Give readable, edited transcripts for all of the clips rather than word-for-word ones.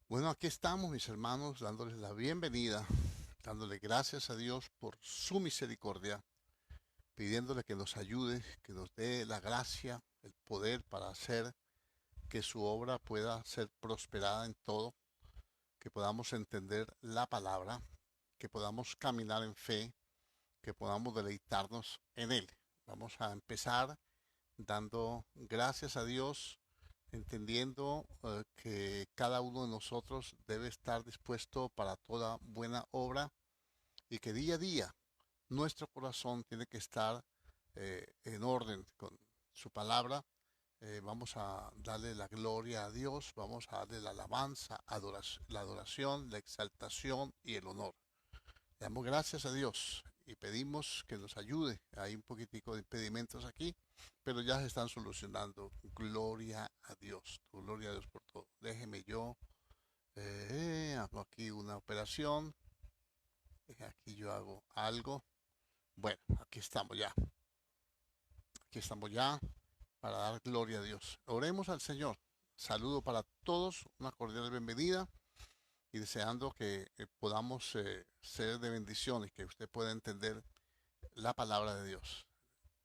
Bueno, aquí estamos, mis hermanos, dándoles la bienvenida, dándole gracias a Dios por su misericordia, pidiéndole que nos ayude, que nos dé la gracia, el poder para hacer que su obra pueda ser prosperada en todo, que podamos entender la palabra, que podamos caminar en fe, que podamos deleitarnos en Él. Vamos a empezar dando gracias a Dios, entendiendo que cada uno de nosotros debe estar dispuesto para toda buena obra y que día a día nuestro corazón tiene que estar en orden con su palabra. Vamos a darle la gloria a Dios, vamos a darle la alabanza, la adoración, la exaltación y el honor. Le damos gracias a Dios y pedimos que nos ayude. Hay un poquitico de impedimentos aquí, pero ya se están solucionando. Gloria a Dios. Gloria a Dios por todo. Déjeme yo. Hago aquí una operación. Aquí yo hago algo. Bueno, aquí estamos ya. Aquí estamos ya para dar gloria a Dios. Oremos al Señor. Saludo para todos. Una cordial bienvenida. Y deseando que podamos ser de bendición y que usted pueda entender la palabra de Dios.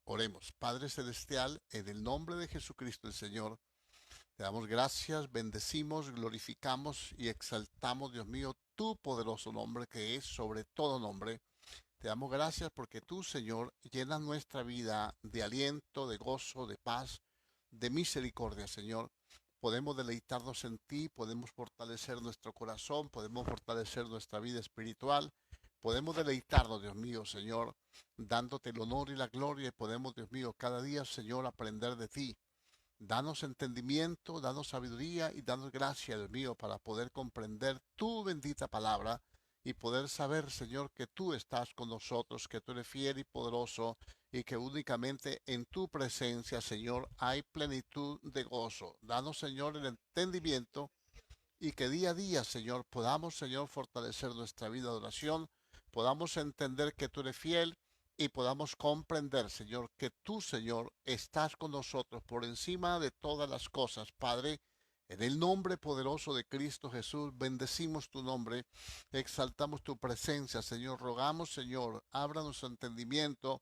Oremos. Padre Celestial, en el nombre de Jesucristo el Señor, te damos gracias, bendecimos, glorificamos y exaltamos, Dios mío, tu poderoso nombre que es sobre todo nombre. Te damos gracias porque tú, Señor, llenas nuestra vida de aliento, de gozo, de paz, de misericordia, Señor. Podemos deleitarnos en ti, podemos fortalecer nuestro corazón, podemos fortalecer nuestra vida espiritual, podemos deleitarnos, Dios mío, Señor, dándote el honor y la gloria y podemos, Dios mío, cada día, Señor, aprender de ti. Danos entendimiento, danos sabiduría y danos gracia, Dios mío, para poder comprender tu bendita palabra y poder saber, Señor, que tú estás con nosotros, que tú eres fiel y poderoso y que únicamente en tu presencia, Señor, hay plenitud de gozo. Danos, Señor, el entendimiento y que día a día, Señor, podamos, Señor, fortalecer nuestra vida de oración, podamos entender que tú eres fiel y podamos comprender, Señor, que tú, Señor, estás con nosotros por encima de todas las cosas, Padre. En el nombre poderoso de Cristo Jesús, bendecimos tu nombre, exaltamos tu presencia, Señor. Rogamos, Señor, abra nuestro entendimiento.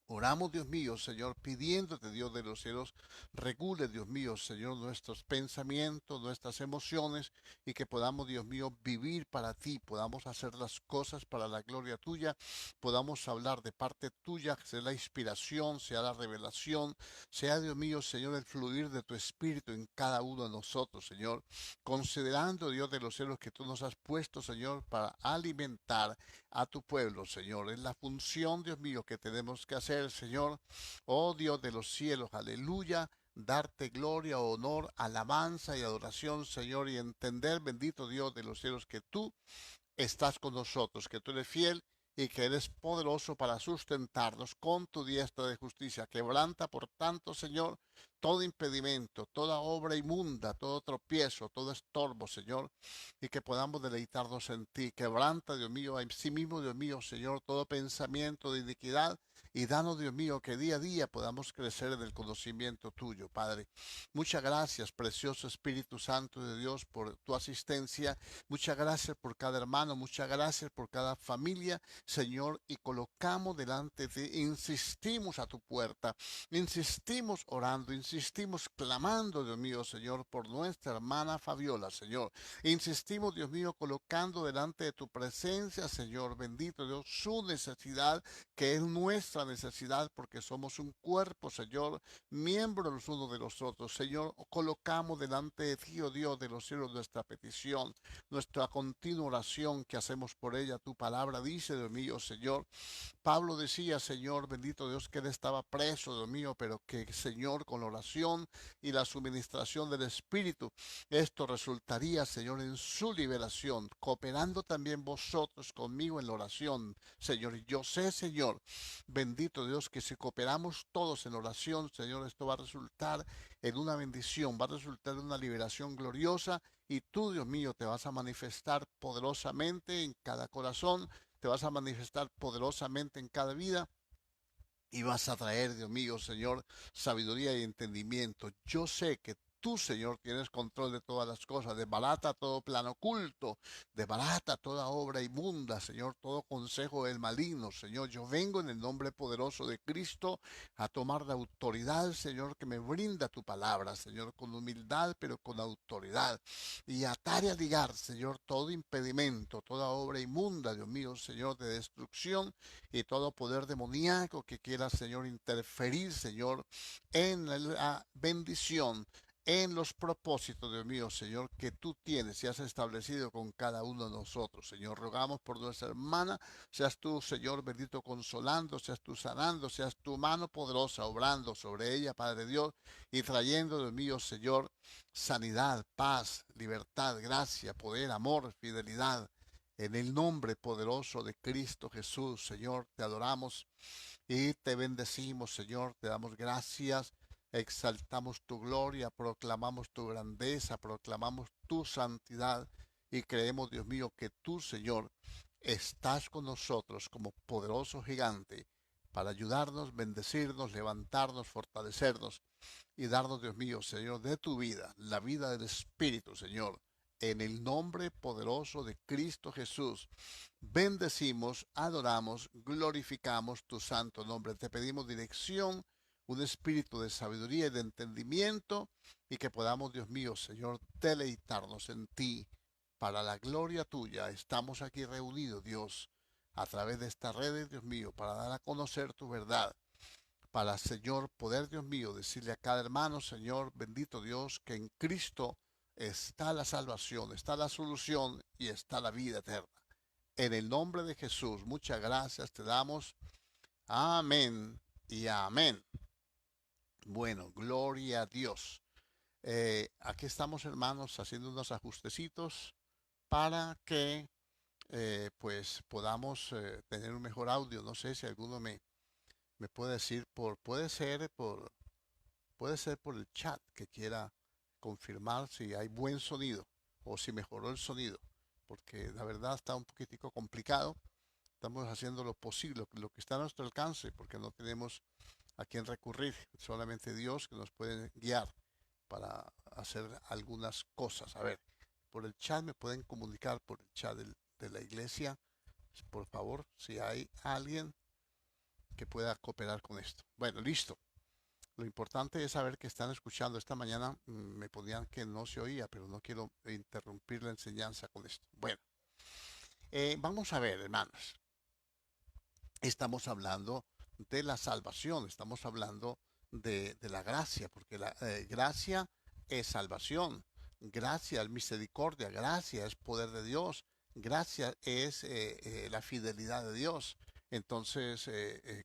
Oramos, Dios mío, Señor, pidiéndote, Dios de los cielos, regule, Dios mío, Señor, nuestros pensamientos, nuestras emociones, y que podamos, Dios mío, vivir para ti, podamos hacer las cosas para la gloria tuya, podamos hablar de parte tuya, que sea la inspiración, sea la revelación, sea, Dios mío, Señor, el fluir de tu espíritu en cada uno de nosotros, Señor, considerando, Dios de los cielos, que tú nos has puesto, Señor, para alimentar a tu pueblo, Señor. Es la función, Dios mío, que tenemos que hacer, Señor. Oh Dios de los cielos, aleluya. Darte gloria, honor, alabanza y adoración, Señor, y entender, bendito Dios de los cielos, que tú estás con nosotros, que tú eres fiel y que eres poderoso para sustentarnos con tu diestra de justicia. Quebranta, por tanto, Señor, todo impedimento, toda obra inmunda, todo tropiezo, todo estorbo, Señor, y que podamos deleitarnos en ti. Quebranta, Dios mío, en sí mismo, Dios mío, Señor, todo pensamiento de iniquidad y danos, Dios mío, que día a día podamos crecer en el conocimiento tuyo, Padre. Muchas gracias, precioso Espíritu Santo de Dios, por tu asistencia. Muchas gracias por cada hermano, muchas gracias por cada familia, Señor, y colocamos delante de ti, insistimos a tu puerta, insistimos orando, insistimos clamando, Dios mío, Señor, por nuestra hermana Fabiola, Señor. Insistimos, Dios mío, colocando delante de tu presencia, Señor, bendito Dios, su necesidad, que es nuestra necesidad, porque somos un cuerpo, Señor, miembros los unos de los otros. Señor, colocamos delante de ti, oh Dios de los cielos, nuestra petición, nuestra continua oración que hacemos por ella. Tu palabra dice, Dios mío, Señor. Pablo decía, Señor, bendito Dios, que él estaba preso, Dios mío, pero que, Señor, con la oración y la suministración del Espíritu, esto resultaría, Señor, en su liberación, cooperando también vosotros conmigo en la oración, Señor. Y yo sé, Señor, bendito Dios, que si cooperamos todos en oración, Señor, esto va a resultar en una bendición, va a resultar en una liberación gloriosa y tú, Dios mío, te vas a manifestar poderosamente en cada corazón, te vas a manifestar poderosamente en cada vida y vas a traer, Dios mío, Señor, sabiduría y entendimiento. Yo sé que tú, Señor, tienes control de todas las cosas. Desbarata todo plan oculto, desbarata toda obra inmunda, Señor, todo consejo del maligno, Señor. Yo vengo en el nombre poderoso de Cristo a tomar la autoridad, Señor, que me brinda tu palabra, Señor, con humildad, pero con autoridad. Y atar y a ligar, Señor, todo impedimento, toda obra inmunda, Dios mío, Señor, de destrucción y todo poder demoníaco que quiera, Señor, interferir, Señor, en la bendición, en los propósitos, Dios mío, Señor, que tú tienes y has establecido con cada uno de nosotros. Señor, rogamos por nuestra hermana, seas tú, Señor, bendito, consolando, seas tú sanando, seas tu mano poderosa obrando sobre ella, Padre Dios, y trayendo, Dios mío, Señor, sanidad, paz, libertad, gracia, poder, amor, fidelidad. En el nombre poderoso de Cristo Jesús, Señor, te adoramos y te bendecimos, Señor, te damos gracias, exaltamos tu gloria, proclamamos tu grandeza, proclamamos tu santidad y creemos, Dios mío, que tú, Señor, estás con nosotros como poderoso gigante para ayudarnos, bendecirnos, levantarnos, fortalecernos y darnos, Dios mío, Señor, de tu vida, la vida del Espíritu, Señor. En el nombre poderoso de Cristo Jesús, bendecimos, adoramos, glorificamos tu santo nombre. Te pedimos dirección, un espíritu de sabiduría y de entendimiento, y que podamos, Dios mío, Señor, deleitarnos en ti. Para la gloria tuya, estamos aquí reunidos, Dios, a través de esta red, Dios mío, para dar a conocer tu verdad para, Señor, poder, Dios mío, decirle a cada hermano, Señor, bendito Dios, que en Cristo está la salvación, está la solución y está la vida eterna. En el nombre de Jesús, muchas gracias te damos. Amén y amén. Bueno, gloria a Dios. Aquí estamos, hermanos, haciendo unos ajustecitos para que pues podamos tener un mejor audio. No sé si alguno me puede decir puede ser por el chat que quiera confirmar si hay buen sonido o si mejoró el sonido, porque la verdad está un poquitico complicado. Estamos haciendo lo posible, lo que está a nuestro alcance, porque no tenemos a quién recurrir, solamente Dios que nos puede guiar para hacer algunas cosas. A ver, por el chat me pueden comunicar por el chat de la iglesia, por favor, si hay alguien que pueda cooperar con esto. Bueno, listo. Lo importante es saber que están escuchando. Esta mañana me ponían que no se oía, pero no quiero interrumpir la enseñanza con esto. Bueno, vamos a ver, hermanos. Estamos hablando de la salvación, estamos hablando de la gracia, porque la gracia es salvación, gracia es misericordia, gracia es poder de Dios, gracia es la fidelidad de Dios. Entonces,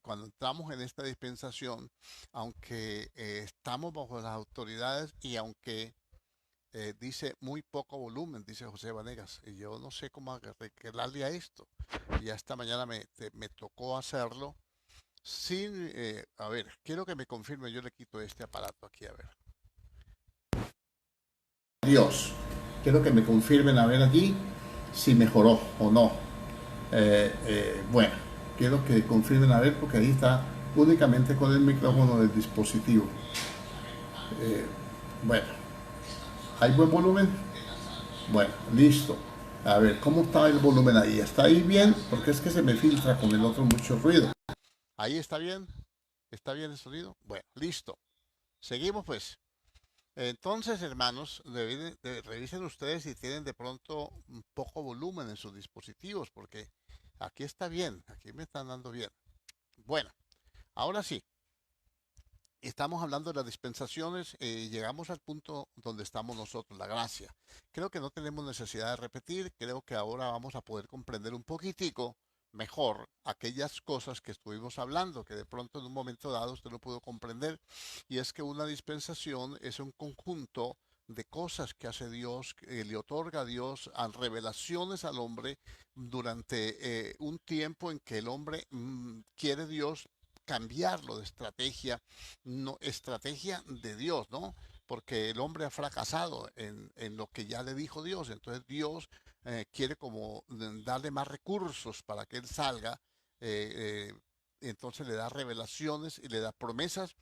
cuando entramos en esta dispensación, aunque estamos bajo las autoridades y aunque dice muy poco volumen, dice José Vanegas, y yo no sé cómo arreglarle a esto. Y esta mañana me tocó hacerlo sin, a ver, quiero que me confirme, yo le quito este aparato aquí, a ver. Dios, quiero que me confirmen a ver aquí si mejoró o no. Bueno, quiero que confirmen a ver porque ahí está únicamente con el micrófono del dispositivo. Eh, bueno, ¿hay buen volumen? Bueno, listo. A ver, ¿cómo está el volumen ahí? ¿Está ahí bien? Porque es que se me filtra con el otro mucho ruido. ¿Ahí está bien? ¿Está bien el sonido? Bueno, listo. Seguimos pues. Entonces, hermanos, revisen ustedes si tienen de pronto un poco volumen en sus dispositivos, porque aquí está bien, aquí me están dando bien. Bueno, ahora sí, estamos hablando de las dispensaciones y llegamos al punto donde estamos nosotros, la gracia. Creo que no tenemos necesidad de repetir, creo que ahora vamos a poder comprender un poquitico mejor aquellas cosas que estuvimos hablando, que de pronto en un momento dado usted no pudo comprender, y es que una dispensación es un conjunto de cosas que hace Dios, que le otorga a Dios a revelaciones al hombre durante un tiempo en que el hombre quiere Dios cambiarlo de estrategia, no, estrategia de Dios, ¿no? Porque el hombre ha fracasado en lo que ya le dijo Dios. Entonces Dios quiere como darle más recursos para que él salga. entonces le da revelaciones y le da promesas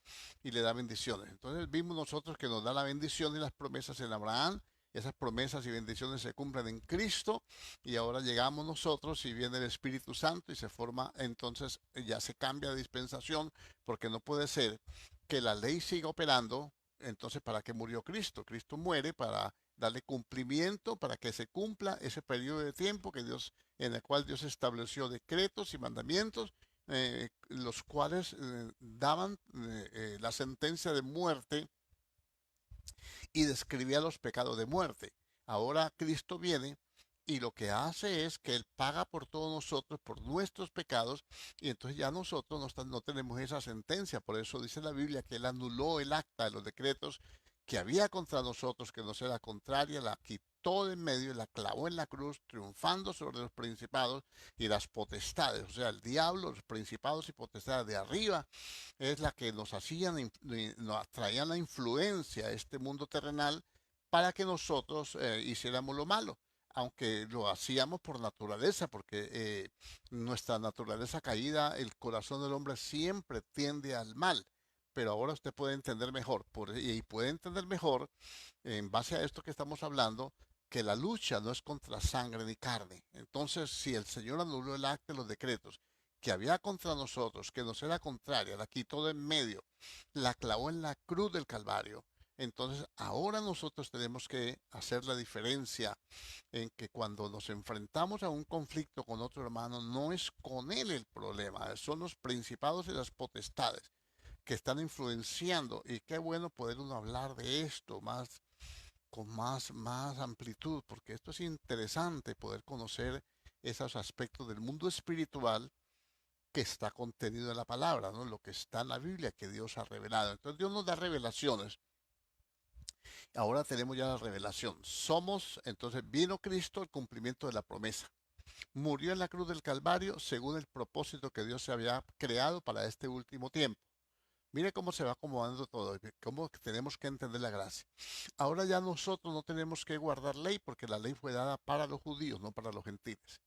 y le da bendiciones. Entonces vimos nosotros que nos da la bendición y las promesas en Abraham. Esas promesas y bendiciones se cumplen en Cristo y ahora llegamos nosotros y viene el Espíritu Santo y se forma, entonces ya se cambia de dispensación porque no puede ser que la ley siga operando. Entonces, ¿para qué murió Cristo? Cristo muere para darle cumplimiento, para que se cumpla ese periodo de tiempo que Dios, en el cual Dios estableció decretos y mandamientos, los cuales daban la sentencia de muerte y describía los pecados de muerte. Ahora Cristo viene y lo que hace es que Él paga por todos nosotros, por nuestros pecados, y entonces ya nosotros no tenemos esa sentencia. Por eso dice la Biblia que Él anuló el acta de los decretos que había contra nosotros, que nos era contraria, la quitó de en medio y la clavó en la cruz, triunfando sobre los principados y las potestades. O sea, el diablo, los principados y potestades de arriba es la que nos hacían, nos traían la influencia a este mundo terrenal para que nosotros hiciéramos lo malo, aunque lo hacíamos por naturaleza, porque nuestra naturaleza caída, el corazón del hombre siempre tiende al mal. Pero ahora usted puede entender mejor, y puede entender mejor, en base a esto que estamos hablando, que la lucha no es contra sangre ni carne. Entonces, si el Señor anuló el acta de los decretos que había contra nosotros, que nos era contraria, la quitó de en medio, la clavó en la cruz del Calvario. Entonces ahora nosotros tenemos que hacer la diferencia en que cuando nos enfrentamos a un conflicto con otro hermano, no es con él el problema, son los principados y las potestades que están influenciando. Y qué bueno poder uno hablar de esto más con más amplitud, porque esto es interesante poder conocer esos aspectos del mundo espiritual que está contenido en la palabra, ¿no? Lo que está en la Biblia que Dios ha revelado. Entonces Dios nos da revelaciones. Ahora tenemos ya la revelación. Entonces vino Cristo, el cumplimiento de la promesa. Murió en la cruz del Calvario según el propósito que Dios se había creado para este último tiempo. Mire cómo se va acomodando todo, cómo tenemos que entender la gracia. Ahora ya nosotros no tenemos que guardar ley porque la ley fue dada para los judíos, no para los gentiles.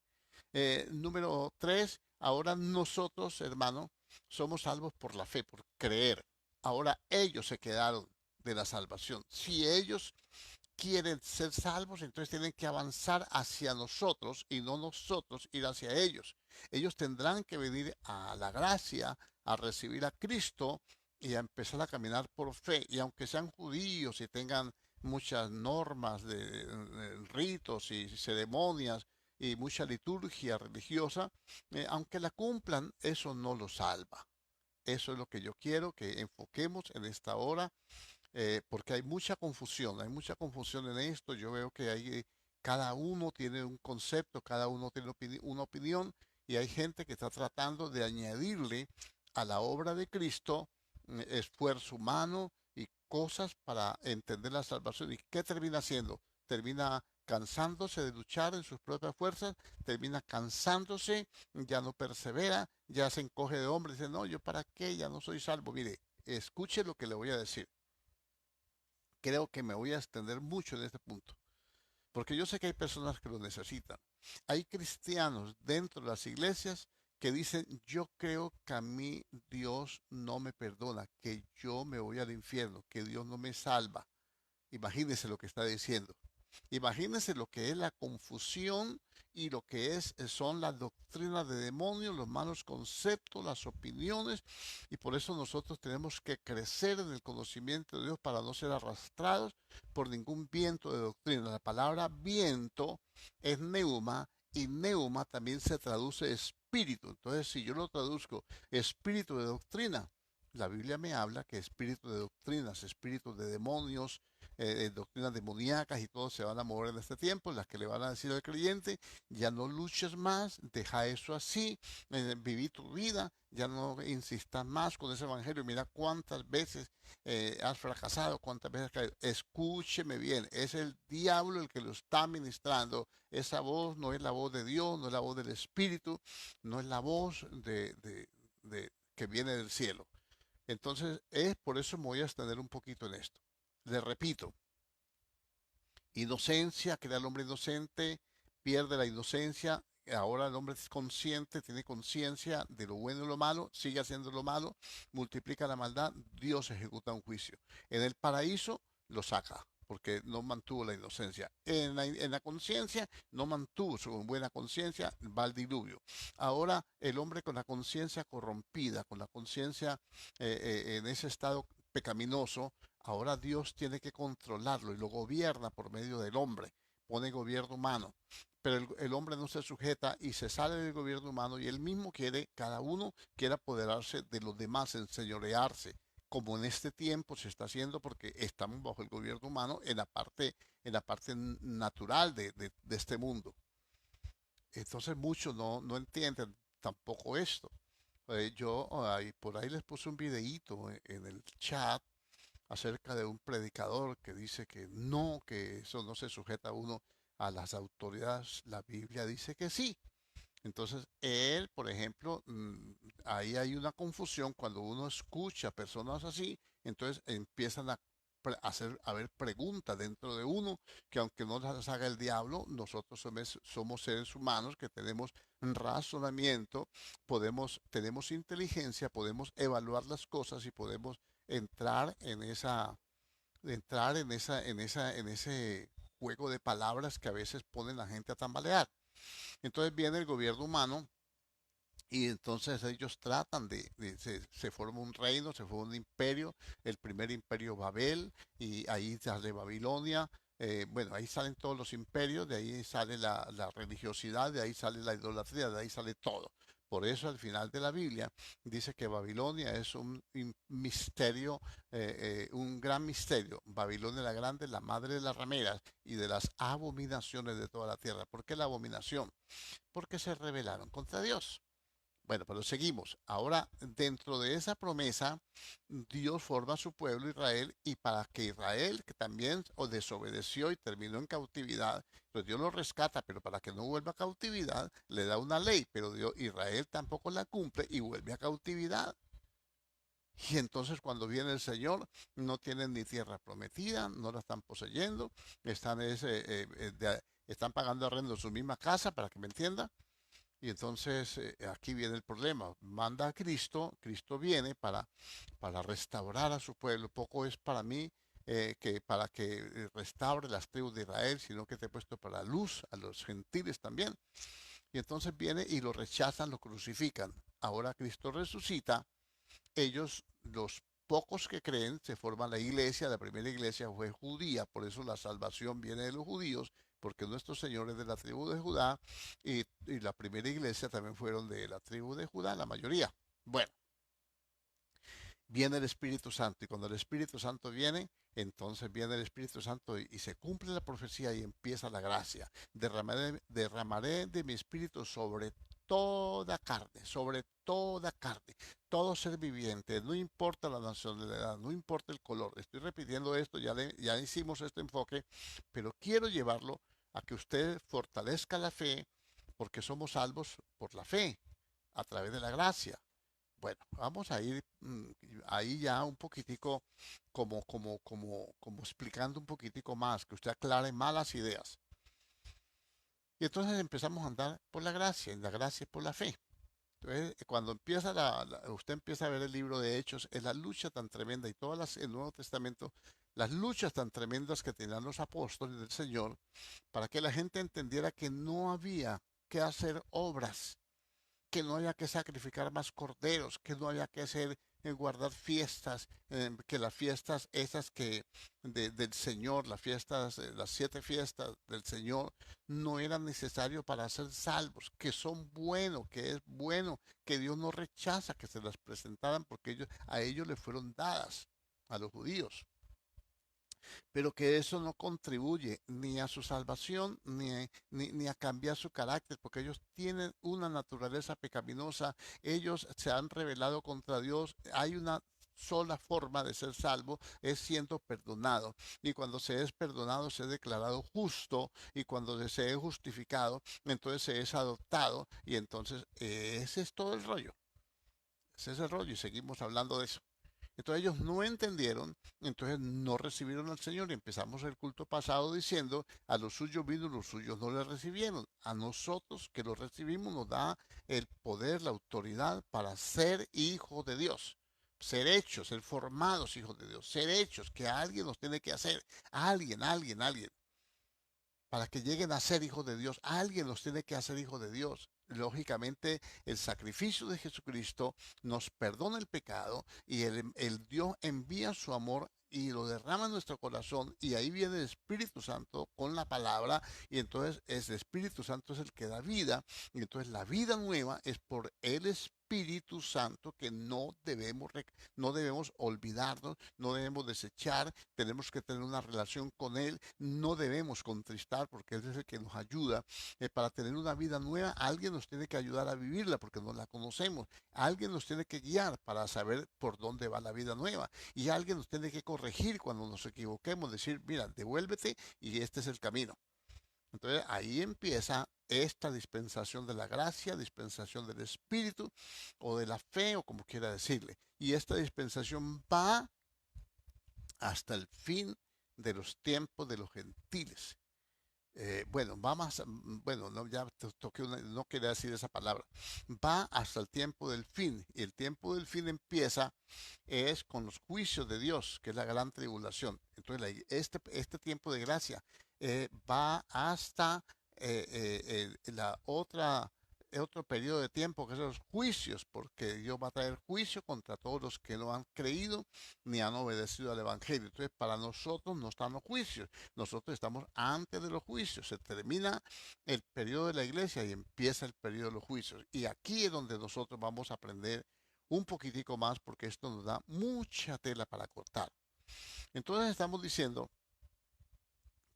Número 3, ahora nosotros, hermano, somos salvos por la fe, por creer. Ahora ellos se quedaron de la salvación. Si ellos quieren ser salvos, entonces tienen que avanzar hacia nosotros y no nosotros ir hacia ellos. Ellos tendrán que venir a la gracia, a recibir a Cristo y a empezar a caminar por fe. Y aunque sean judíos y tengan muchas normas de ritos y ceremonias y mucha liturgia religiosa, aunque la cumplan, eso no los salva. Eso es lo que yo quiero que enfoquemos en esta hora, porque hay mucha confusión en esto. Yo veo que cada uno tiene un concepto, cada uno tiene una opinión, y hay gente que está tratando de añadirle a la obra de Cristo esfuerzo humano y cosas para entender la salvación. ¿Y qué termina haciendo? Termina cansándose de luchar en sus propias fuerzas, termina cansándose, ya no persevera, ya se encoge de hombro y dice, no, yo para qué, ya no soy salvo. Mire, escuche lo que le voy a decir. Creo que me voy a extender mucho en este punto, porque yo sé que hay personas que lo necesitan. Hay cristianos dentro de las iglesias que dicen, yo creo que a mí Dios no me perdona, que yo me voy al infierno, que Dios no me salva. Imagínense lo que está diciendo. Imagínense lo que es la confusión y lo que son las doctrinas de demonios, los malos conceptos, las opiniones, y por eso nosotros tenemos que crecer en el conocimiento de Dios para no ser arrastrados por ningún viento de doctrina. La palabra viento es neuma y neuma también se traduce espíritu. Entonces, si yo lo traduzco espíritu de doctrina, la Biblia me habla que espíritu de doctrinas, espíritus de demonios, doctrinas demoníacas y todo se van a mover en este tiempo, las que le van a decir al creyente, ya no luches más, deja eso así, viví tu vida, ya no insistas más con ese evangelio, mira cuántas veces has fracasado, cuántas veces has caído. Escúcheme bien, es el diablo el que lo está ministrando, esa voz no es la voz de Dios, no es la voz del Espíritu, no es la voz que viene del cielo. Entonces, es por eso me voy a extender un poquito en esto. Le repito, inocencia, crea al hombre inocente, pierde la inocencia, ahora el hombre es consciente, tiene conciencia de lo bueno y lo malo, sigue haciendo lo malo, multiplica la maldad, Dios ejecuta un juicio. En el paraíso lo saca, porque no mantuvo la inocencia. En la conciencia no mantuvo su buena conciencia, va al diluvio. Ahora el hombre con la conciencia corrompida, con la conciencia en ese estado pecaminoso, ahora Dios tiene que controlarlo y lo gobierna por medio del hombre, pone gobierno humano. Pero el hombre no se sujeta y se sale del gobierno humano y él mismo quiere, cada uno quiere apoderarse de los demás, enseñorearse, como en este tiempo se está haciendo porque estamos bajo el gobierno humano en la parte natural de este mundo. Entonces muchos no entienden tampoco esto. Yo por ahí les puse un videíto en el chat acerca de un predicador que dice que eso no se sujeta a uno a las autoridades. La Biblia dice que sí. Entonces, él, por ejemplo, ahí hay una confusión cuando uno escucha personas así, entonces empiezan a hacer, a ver preguntas dentro de uno, que aunque no las haga el diablo, nosotros somos seres humanos que tenemos razonamiento, tenemos inteligencia, podemos evaluar las cosas y podemos entrar en ese juego de palabras que a veces ponen a la gente a tambalear. Entonces viene el gobierno humano y entonces ellos tratan se forma un reino, se forma un imperio, el primer imperio Babel, y ahí sale Babilonia. Bueno, ahí salen todos los imperios, de ahí sale la religiosidad, de ahí sale la idolatría, de ahí sale todo. Por eso al final de la Biblia dice que Babilonia es un misterio, un gran misterio. Babilonia la grande, la madre de las rameras y de las abominaciones de toda la tierra. ¿Por qué la abominación? Porque se rebelaron contra Dios. Bueno, pero seguimos. Ahora, dentro de esa promesa, Dios forma a su pueblo Israel y para que Israel, que también desobedeció y terminó en cautividad, pues Dios lo rescata, pero para que no vuelva a cautividad, le da una ley, pero Israel tampoco la cumple y vuelve a cautividad. Y entonces cuando viene el Señor, no tienen ni tierra prometida, no la están poseyendo, están pagando arrendo en su misma casa, para que me entienda. Y entonces aquí viene el problema. Manda a Cristo, Cristo viene para restaurar a su pueblo. Poco es para mí que para que restaure las tribus de Israel, sino que te he puesto para luz a los gentiles también. Y entonces viene y lo rechazan, lo crucifican. Ahora Cristo resucita, ellos, los pocos que creen, se forman la iglesia. La primera iglesia fue judía, por eso la salvación viene de los judíos, porque nuestros señores de la tribu de Judá y la primera iglesia también fueron de la tribu de Judá, la mayoría. Bueno, viene el Espíritu Santo y cuando el Espíritu Santo viene, entonces viene el Espíritu Santo y se cumple la profecía y empieza la gracia. Derramaré de mi espíritu sobre toda carne, todo ser viviente, no importa la nacionalidad, no importa el color. Estoy repitiendo esto, ya hicimos este enfoque, pero quiero llevarlo a que usted fortalezca la fe, porque somos salvos por la fe, a través de la gracia. Bueno, vamos a ir ahí ya un poquitico como explicando un poquitico más, que usted aclare malas ideas. Y entonces empezamos a andar por la gracia, y la gracia es por la fe. Entonces, cuando empieza usted empieza a ver el libro de Hechos, es la lucha tan tremenda y el Nuevo Testamento, las luchas tan tremendas que tenían los apóstoles del Señor, para que la gente entendiera que no había que hacer obras, que no había que sacrificar más corderos, que no había que hacer guardar fiestas, que las fiestas esas del Señor, las 7 fiestas del Señor, no eran necesarios para ser salvos, que son buenos, que es bueno, que Dios no rechaza que se las presentaran porque a ellos les fueron dadas, a los judíos, pero que eso no contribuye ni a su salvación ni a cambiar su carácter, porque ellos tienen una naturaleza pecaminosa, ellos se han rebelado contra Dios, hay una sola forma de ser salvo, es siendo perdonado, y cuando se es perdonado se es declarado justo, y cuando se es justificado, entonces se es adoptado, y entonces ese es todo el rollo, ese es el rollo, y seguimos hablando de eso. Entonces ellos no entendieron, entonces no recibieron al Señor y empezamos el culto pasado diciendo, a los suyos vino, los suyos no le recibieron. A nosotros que lo recibimos nos da el poder, la autoridad para ser hijos de Dios. Ser hechos, ser formados hijos de Dios, ser hechos, que alguien nos tiene que hacer, alguien para que lleguen a ser hijos de Dios. Alguien los tiene que hacer hijos de Dios. Lógicamente, el sacrificio de Jesucristo nos perdona el pecado y el Dios envía su amor y lo derrama en nuestro corazón y ahí viene el Espíritu Santo con la palabra y entonces el Espíritu Santo es el que da vida y entonces la vida nueva es por el Espíritu Santo que no debemos olvidarnos, no debemos desechar, tenemos que tener una relación con Él, no debemos contristar porque Él es el que nos ayuda para tener una vida nueva. Alguien nos tiene que ayudar a vivirla porque no la conocemos, alguien nos tiene que guiar para saber por dónde va la vida nueva y alguien nos tiene que corregir cuando nos equivoquemos, decir, mira, devuélvete y este es el camino. Entonces ahí empieza esta dispensación de la gracia, dispensación del Espíritu o de la fe o como quiera decirle. Y esta dispensación va hasta el fin de los tiempos de los gentiles. Bueno, va más, bueno, no, ya toqué no quería decir esa palabra. Va hasta el tiempo del fin. Y el tiempo del fin empieza es con los juicios de Dios, que es la gran tribulación. Entonces, este tiempo de gracia va hasta la otra otro periodo de tiempo que son los juicios, porque Dios va a traer juicio contra todos los que no han creído ni han obedecido al Evangelio. Entonces, para nosotros no están los juicios, nosotros estamos antes de los juicios. Se termina el periodo de la iglesia y empieza el periodo de los juicios. Y aquí es donde nosotros vamos a aprender un poquitico más, porque esto nos da mucha tela para cortar. Entonces, estamos diciendo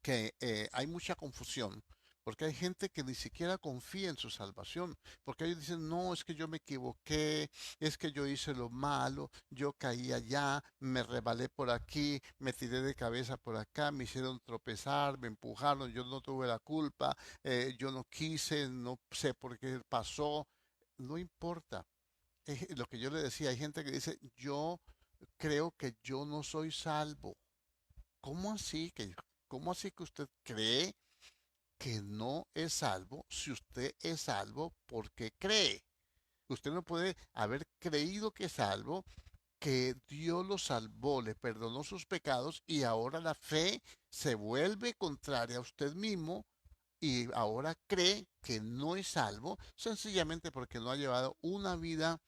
que hay mucha confusión, porque hay gente que ni siquiera confía en su salvación, porque ellos dicen, no, es que yo me equivoqué, es que yo hice lo malo, yo caí allá, me rebalé por aquí, me tiré de cabeza por acá, me hicieron tropezar, me empujaron, yo no tuve la culpa, yo no quise, no sé por qué pasó, no importa. Lo que yo le decía, hay gente que dice, yo creo que yo no soy salvo. ¿Cómo así cómo así que usted cree que no es salvo si usted es salvo porque cree? Usted no puede haber creído que es salvo, que Dios lo salvó, le perdonó sus pecados y ahora la fe se vuelve contraria a usted mismo y ahora cree que no es salvo sencillamente porque no ha llevado una vida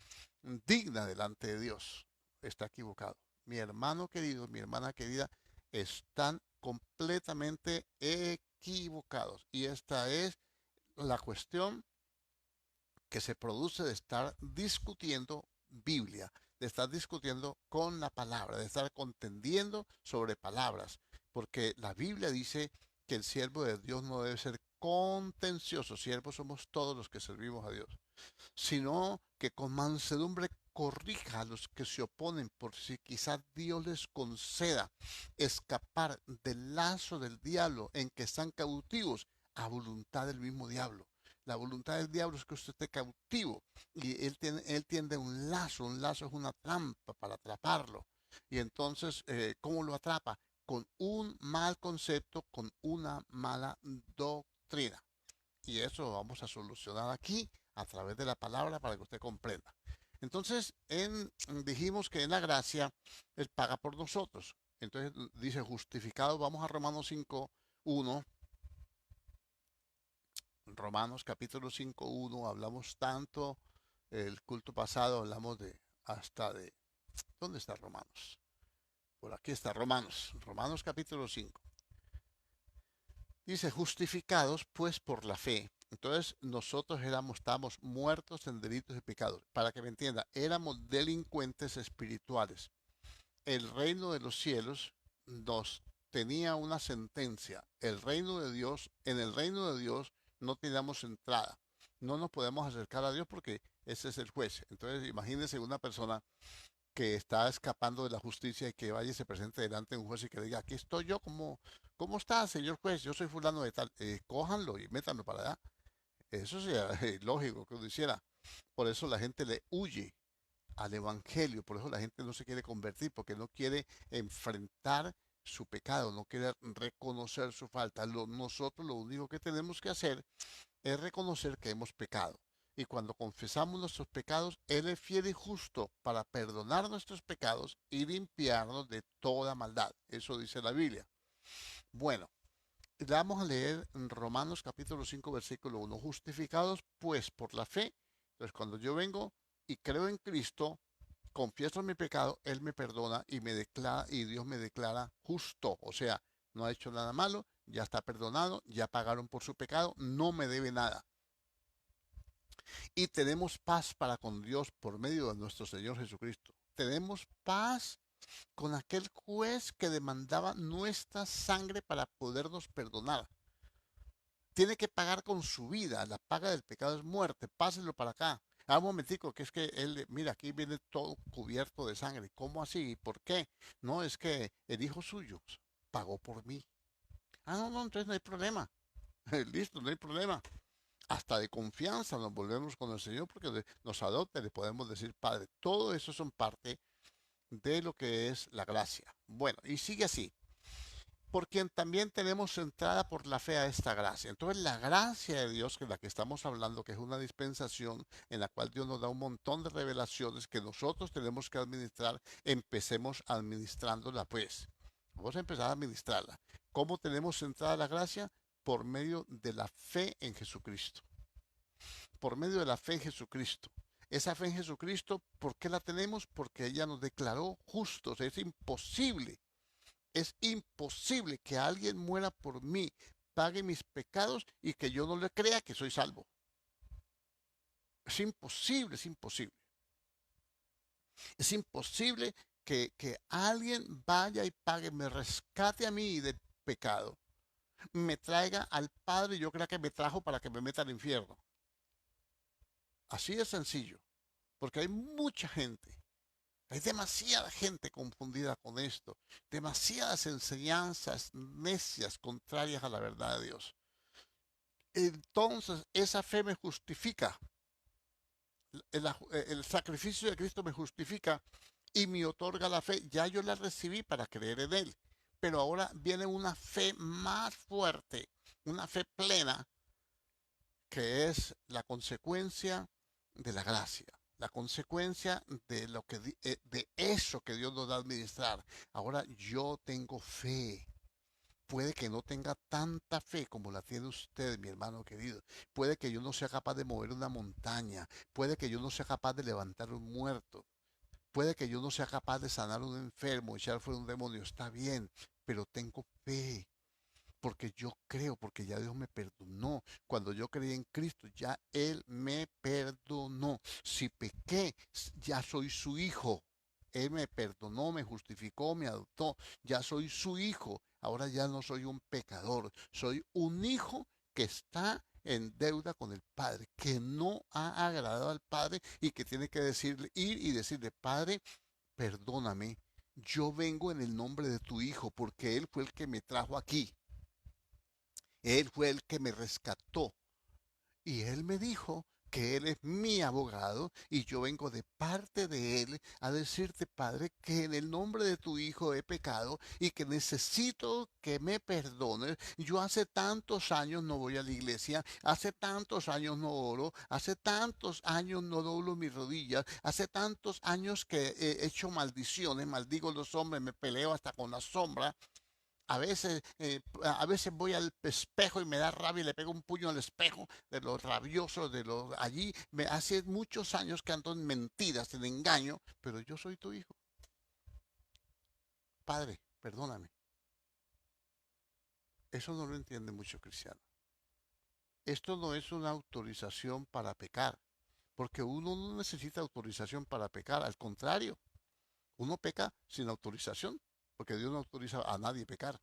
digna delante de Dios. Está equivocado. Mi hermano querido, mi hermana querida, están completamente equivocados. Y esta es la cuestión que se produce de estar discutiendo Biblia, de estar discutiendo con la palabra, de estar contendiendo sobre palabras, porque la Biblia dice que el siervo de Dios no debe ser contencioso, siervos somos todos los que servimos a Dios, sino que con mansedumbre corrija a los que se oponen, por si quizás Dios les conceda escapar del lazo del diablo en que están cautivos a voluntad del mismo diablo. La voluntad del diablo es que usted esté cautivo y él tiende un lazo es una trampa para atraparlo. Y entonces, ¿cómo lo atrapa? Con un mal concepto, con una mala doctrina. Y eso lo vamos a solucionar aquí a través de la palabra para que usted comprenda. Entonces, dijimos que en la gracia Él paga por nosotros. Entonces dice justificado, vamos a Romanos 5:1. Romanos capítulo 5:1, hablamos tanto, el culto pasado hablamos de, ¿dónde está Romanos? Por aquí está Romanos, Romanos capítulo 5. Dice, justificados pues por la fe. Entonces nosotros estábamos muertos en delitos y pecados. Para que me entienda, éramos delincuentes espirituales. El reino de los cielos nos tenía una sentencia. El reino de Dios, en el reino de Dios no teníamos entrada. No nos podemos acercar a Dios porque ese es el juez. Entonces imagínense una persona que está escapando de la justicia y que vaya y se presente delante de un juez y que diga, aquí estoy yo, ¿cómo está, señor juez? Yo soy fulano de tal. Cójanlo y métanlo para allá. Eso sería lógico que uno hiciera. Por eso la gente le huye al evangelio. Por eso la gente no se quiere convertir, porque no quiere enfrentar su pecado, no quiere reconocer su falta. Nosotros lo único que tenemos que hacer es reconocer que hemos pecado. Y cuando confesamos nuestros pecados, Él es fiel y justo para perdonar nuestros pecados y limpiarnos de toda maldad. Eso dice la Biblia. Bueno, vamos a leer en Romanos capítulo 5 versículo 1. Justificados pues por la fe. Entonces cuando yo vengo y creo en Cristo, confieso mi pecado, Él me perdona y me declara, y Dios me declara justo. O sea, no ha hecho nada malo, ya está perdonado, ya pagaron por su pecado, no me debe nada. Y tenemos paz para con Dios por medio de nuestro Señor Jesucristo. Tenemos paz con aquel juez que demandaba nuestra sangre para podernos perdonar. Tiene que pagar con su vida. La paga del pecado es muerte. Pásenlo para acá. Ah, un momentico, que es que él, mira, aquí viene todo cubierto de sangre. ¿Cómo así? ¿Por qué? No, es que el hijo suyo pagó por mí. Ah, no, no, entonces no hay problema. Listo, no hay problema. Hasta de confianza nos volvemos con el Señor porque nos adopta y le podemos decir Padre. Todo eso son parte de lo que es la gracia. Bueno, y sigue así. Por quien también tenemos entrada por la fe a esta gracia. Entonces la gracia de Dios, que es la que estamos hablando, que es una dispensación en la cual Dios nos da un montón de revelaciones que nosotros tenemos que administrar, empecemos administrándola pues. Vamos a empezar a administrarla. ¿Cómo tenemos entrada a la gracia? Por medio de la fe en Jesucristo. Por medio de la fe en Jesucristo. Esa fe en Jesucristo, ¿por qué la tenemos? Porque ella nos declaró justos. Es imposible que alguien muera por mí, pague mis pecados y que yo no le crea que soy salvo. Es imposible, es imposible. Es imposible que alguien vaya y pague, me rescate a mí del pecado, me traiga al Padre y yo crea que me trajo para que me meta al infierno. Así de sencillo, porque hay mucha gente. Hay demasiada gente confundida con esto, demasiadas enseñanzas necias contrarias a la verdad de Dios. Entonces, esa fe me justifica, el sacrificio de Cristo me justifica y me otorga la fe. Ya yo la recibí para creer en Él, pero ahora viene una fe más fuerte, una fe plena, que es la consecuencia de la gracia, la consecuencia de lo que de eso que Dios nos da a administrar. Ahora yo tengo fe. Puede que no tenga tanta fe como la tiene usted, mi hermano querido. Puede que yo no sea capaz de mover una montaña. Puede que yo no sea capaz de levantar un muerto. Puede que yo no sea capaz de sanar a un enfermo, echar fuera un demonio. Está bien, pero tengo fe porque yo creo, porque ya Dios me perdonó. Cuando yo creí en Cristo, ya Él me perdonó. Si pequé, ya soy su hijo. Él me perdonó, me justificó, me adoptó. Ya soy su hijo. Ahora ya no soy un pecador. Soy un hijo que está en deuda con el Padre, que no ha agradado al Padre y que tiene que decirle, ir y decirle, Padre, perdóname. Yo vengo en el nombre de tu hijo porque Él fue el que me trajo aquí. Él fue el que me rescató y él me dijo que él es mi abogado y yo vengo de parte de él a decirte, Padre, que en el nombre de tu Hijo he pecado y que necesito que me perdones. Yo hace tantos años no voy a la iglesia, hace tantos años no oro, hace tantos años no doblo mis rodillas, hace tantos años que he hecho maldiciones, maldigo a los hombres, me peleo hasta con la sombra. A veces voy al espejo y me da rabia y le pego un puño al espejo de los rabiosos, de los allí. Hace muchos años que ando en mentiras, en engaño, pero yo soy tu hijo. Padre, perdóname. Eso no lo entiende mucho cristiano. Esto no es una autorización para pecar, porque uno no necesita autorización para pecar, al contrario, uno peca sin autorización, porque Dios no autoriza a nadie a pecar.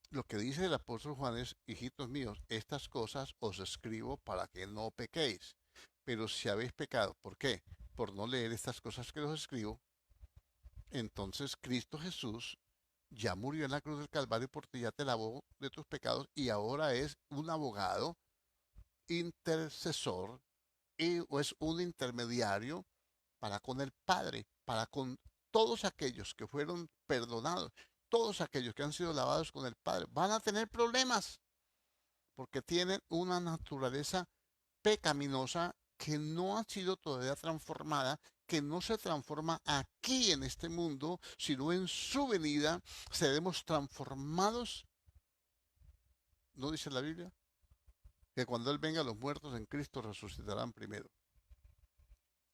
Lo que dice el apóstol Juan es, hijitos míos, estas cosas os escribo para que no pequéis. Pero si habéis pecado, ¿por qué? Por no leer estas cosas que os escribo, entonces Cristo Jesús ya murió en la cruz del Calvario por ti, ya te lavó de tus pecados y ahora es un abogado, intercesor o es un intermediario para con el Padre, para con todos aquellos que fueron perdonados, todos aquellos que han sido lavados con el Padre, van a tener problemas porque tienen una naturaleza pecaminosa que no ha sido todavía transformada, que no se transforma aquí en este mundo, sino en su venida seremos transformados. ¿No dice la Biblia? Que cuando Él venga, los muertos en Cristo resucitarán primero.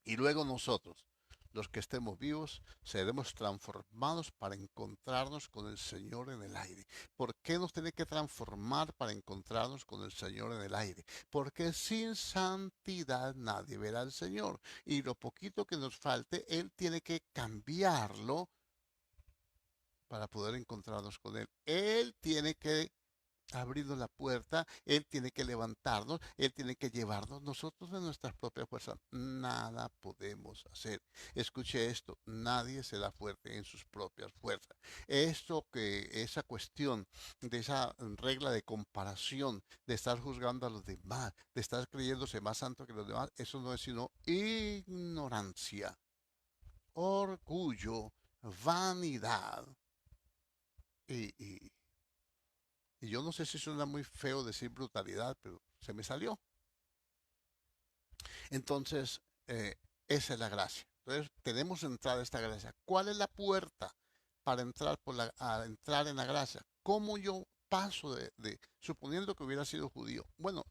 Y luego nosotros, los que estemos vivos, seremos transformados para encontrarnos con el Señor en el aire. ¿Por qué nos tiene que transformar para encontrarnos con el Señor en el aire? Porque sin santidad nadie verá al Señor. Y lo poquito que nos falte, Él tiene que cambiarlo para poder encontrarnos con Él. Él tiene que abrirnos la puerta, Él tiene que levantarnos, Él tiene que llevarnos. Nosotros de nuestras propias fuerzas nada podemos hacer. Escuche esto, nadie será fuerte en sus propias fuerzas. Esa cuestión de esa regla de comparación, de estar juzgando a los demás, de estar creyéndose más santo que los demás, eso no es sino ignorancia, orgullo, vanidad. Y, y, Y yo no sé si suena muy feo decir brutalidad, pero se me salió. Entonces, esa es la gracia. Entonces, tenemos entrada a esta gracia. ¿Cuál es la puerta para entrar, a entrar en la gracia? ¿Cómo yo paso suponiendo que hubiera sido judío? Bueno,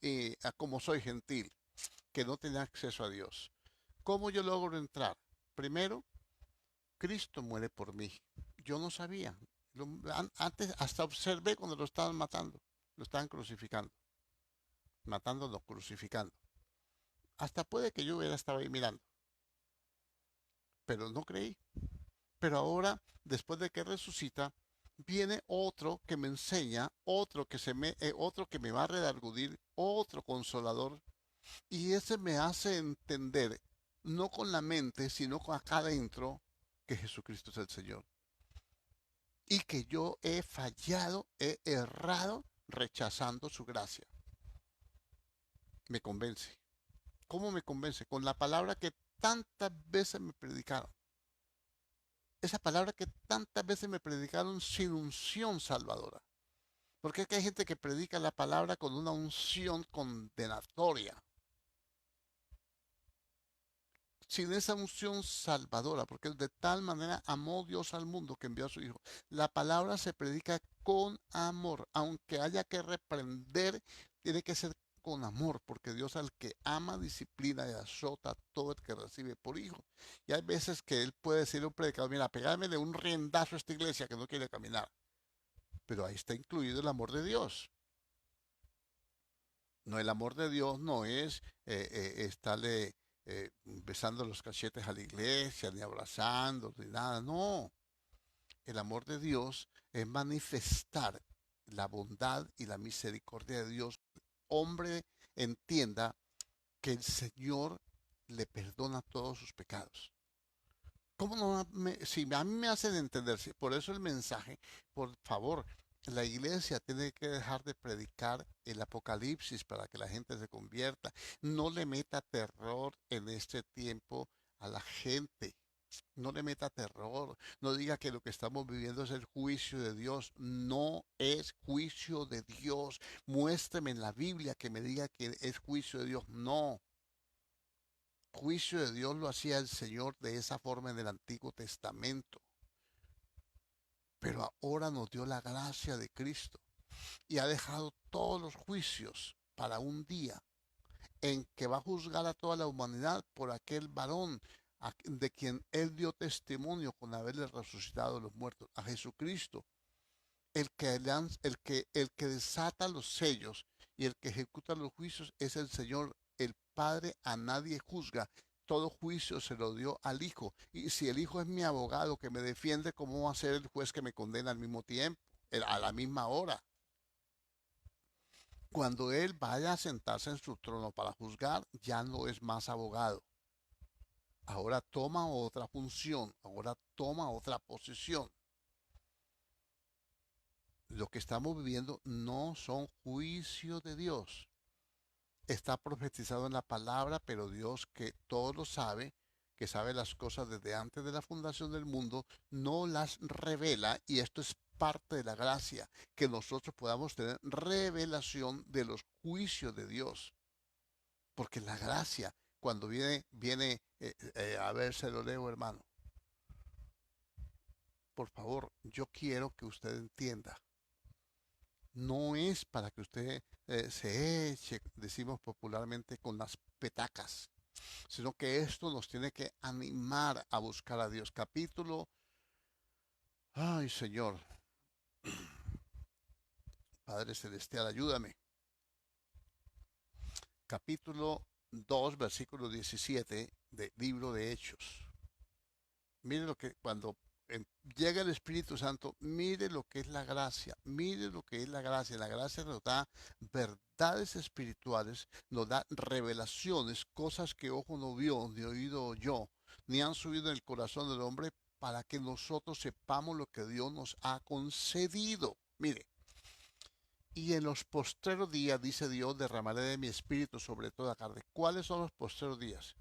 como soy gentil, que no tenía acceso a Dios. ¿Cómo yo logro entrar? Primero, Cristo muere por mí. Yo no sabía. Antes hasta observé cuando lo estaban matando, lo estaban crucificando, matándolo, crucificando. Hasta puede que yo hubiera estado ahí mirando, pero no creí. Pero ahora, después de que resucita, viene otro que me enseña, otro que me va a redargudir, otro consolador, y ese me hace entender, no con la mente, sino con acá adentro, que Jesucristo es el Señor. Y que yo he fallado, he errado, rechazando su gracia. Me convence. ¿Cómo me convence? Con la palabra que tantas veces me predicaron. Esa palabra que tantas veces me predicaron sin unción salvadora. Porque es que hay gente que predica la palabra con una unción condenatoria. Sin esa unción salvadora, porque de tal manera amó Dios al mundo que envió a su Hijo. La palabra se predica con amor, aunque haya que reprender, tiene que ser con amor, porque Dios al que ama, disciplina y azota a todo el que recibe por hijo. Y hay veces que Él puede decirle a un predicador, mira, pegármele un riendazo a esta iglesia que no quiere caminar. Pero ahí está incluido el amor de Dios. No, el amor de Dios no es estarle besando los cachetes a la iglesia, ni abrazando, ni nada. No, el amor de Dios es manifestar la bondad y la misericordia de Dios. Hombre entienda que el Señor le perdona todos sus pecados. ¿Cómo no? Si a mí me hacen entender, por eso el mensaje, por favor, la iglesia tiene que dejar de predicar el apocalipsis para que la gente se convierta. No le meta terror en este tiempo a la gente. No le meta terror. No diga que lo que estamos viviendo es el juicio de Dios. No es juicio de Dios. Muéstreme en la Biblia que me diga que es juicio de Dios. No. Juicio de Dios lo hacía el Señor de esa forma en el Antiguo Testamento. Pero ahora nos dio la gracia de Cristo y ha dejado todos los juicios para un día en que va a juzgar a toda la humanidad por aquel varón de quien Él dio testimonio con haberle resucitado a los muertos, a Jesucristo, el que desata los sellos y el que ejecuta los juicios es el Señor. El Padre a nadie juzga. Todo juicio se lo dio al Hijo. Y si el Hijo es mi abogado que me defiende, ¿cómo va a ser el juez que me condena al mismo tiempo, a la misma hora? Cuando Él vaya a sentarse en su trono para juzgar, ya no es más abogado. Ahora toma otra función, ahora toma otra posición. Lo que estamos viviendo no son juicios de Dios. Está profetizado en la palabra, pero Dios, que todo lo sabe, que sabe las cosas desde antes de la fundación del mundo, no las revela, y esto es parte de la gracia, que nosotros podamos tener revelación de los juicios de Dios. Porque la gracia, cuando a ver, se lo leo, hermano. Por favor, yo quiero que usted entienda. No es para que usted se eche, decimos popularmente, con las petacas, sino que esto nos tiene que animar a buscar a Dios. Ay Señor, Padre Celestial, ayúdame. Capítulo 2, versículo 17 del libro de Hechos. Mire lo que llega el Espíritu Santo, mire lo que es la gracia, mire lo que es la gracia. La gracia nos da verdades espirituales, nos da revelaciones, cosas que ojo no vio, ni oído oyó, ni han subido en el corazón del hombre, para que nosotros sepamos lo que Dios nos ha concedido. Mire, y en los postreros días, dice Dios, derramaré de mi espíritu sobre toda carne. ¿Cuáles son los postreros días?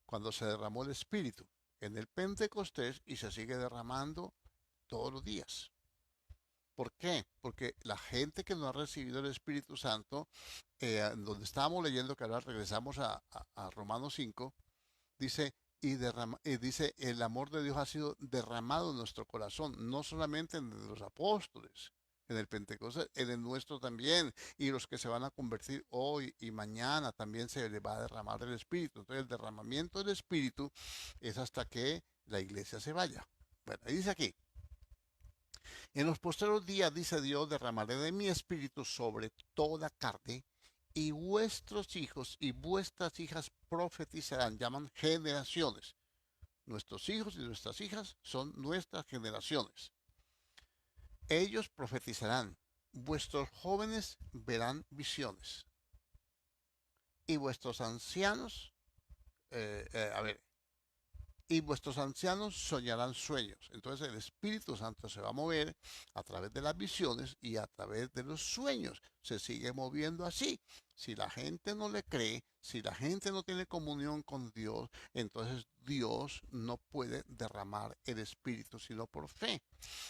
Cuando se derramó el espíritu en el Pentecostés, y se sigue derramando todos los días. ¿Por qué? Porque la gente que no ha recibido el Espíritu Santo, donde estábamos leyendo, que ahora regresamos a Romanos 5, dice, dice, el amor de Dios ha sido derramado en nuestro corazón, no solamente en los apóstoles, en el Pentecostés, en el nuestro también, y los que se van a convertir hoy y mañana también se les va a derramar el Espíritu. Entonces el derramamiento del Espíritu es hasta que la iglesia se vaya. Bueno, ahí dice aquí, en los postreros días, dice Dios, derramaré de mi Espíritu sobre toda carne, y vuestros hijos y vuestras hijas profetizarán. Llaman generaciones. Nuestros hijos y nuestras hijas son nuestras generaciones. Ellos profetizarán, vuestros jóvenes verán visiones, y vuestros ancianos, y vuestros ancianos soñarán sueños. Entonces el Espíritu Santo se va a mover a través de las visiones y a través de los sueños. Se sigue moviendo así. Si la gente no le cree, si la gente no tiene comunión con Dios, entonces Dios no puede derramar el Espíritu sino por fe.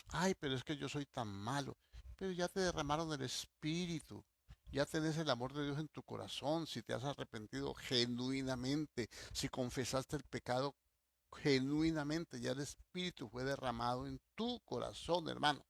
Ay, pero es que yo soy tan malo. Pero ya te derramaron el Espíritu. Ya tenés el amor de Dios en tu corazón, si te has arrepentido genuinamente, si confesaste el pecado genuinamente, ya el Espíritu fue derramado en tu corazón, hermano.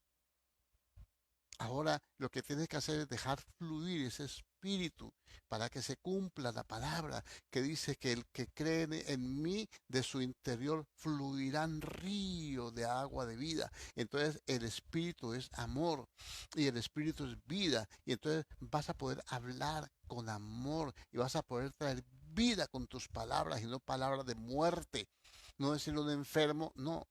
Ahora lo que tienes que hacer es dejar fluir ese espíritu para que se cumpla la palabra que dice que el que cree en mí, de su interior fluirán ríos de agua de vida. Entonces el espíritu es amor y el espíritu es vida. Y entonces vas a poder hablar con amor y vas a poder traer vida con tus palabras y no palabras de muerte. No decirle a un enfermo, no,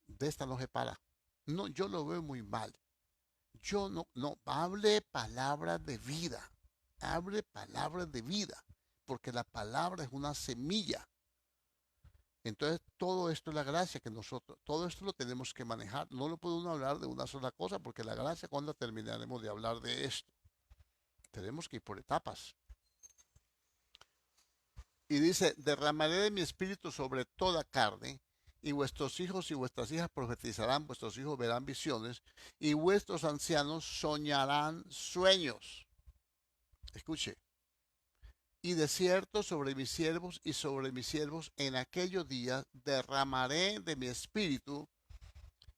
de esta no se para. No, yo lo veo muy mal. Yo no, hable palabras de vida, hable palabras de vida, porque la palabra es una semilla. Entonces, todo esto es la gracia que nosotros, todo esto lo tenemos que manejar. No lo puede uno hablar de una sola cosa, porque la gracia, ¿cuándo terminaremos de hablar de esto? Tenemos que ir por etapas. Y dice, derramaré de mi espíritu sobre toda carne, y vuestros hijos y vuestras hijas profetizarán, vuestros hijos verán visiones, y vuestros ancianos soñarán sueños. Escuche. Y de cierto sobre mis siervos y sobre mis siervos en aquellos días derramaré de mi espíritu,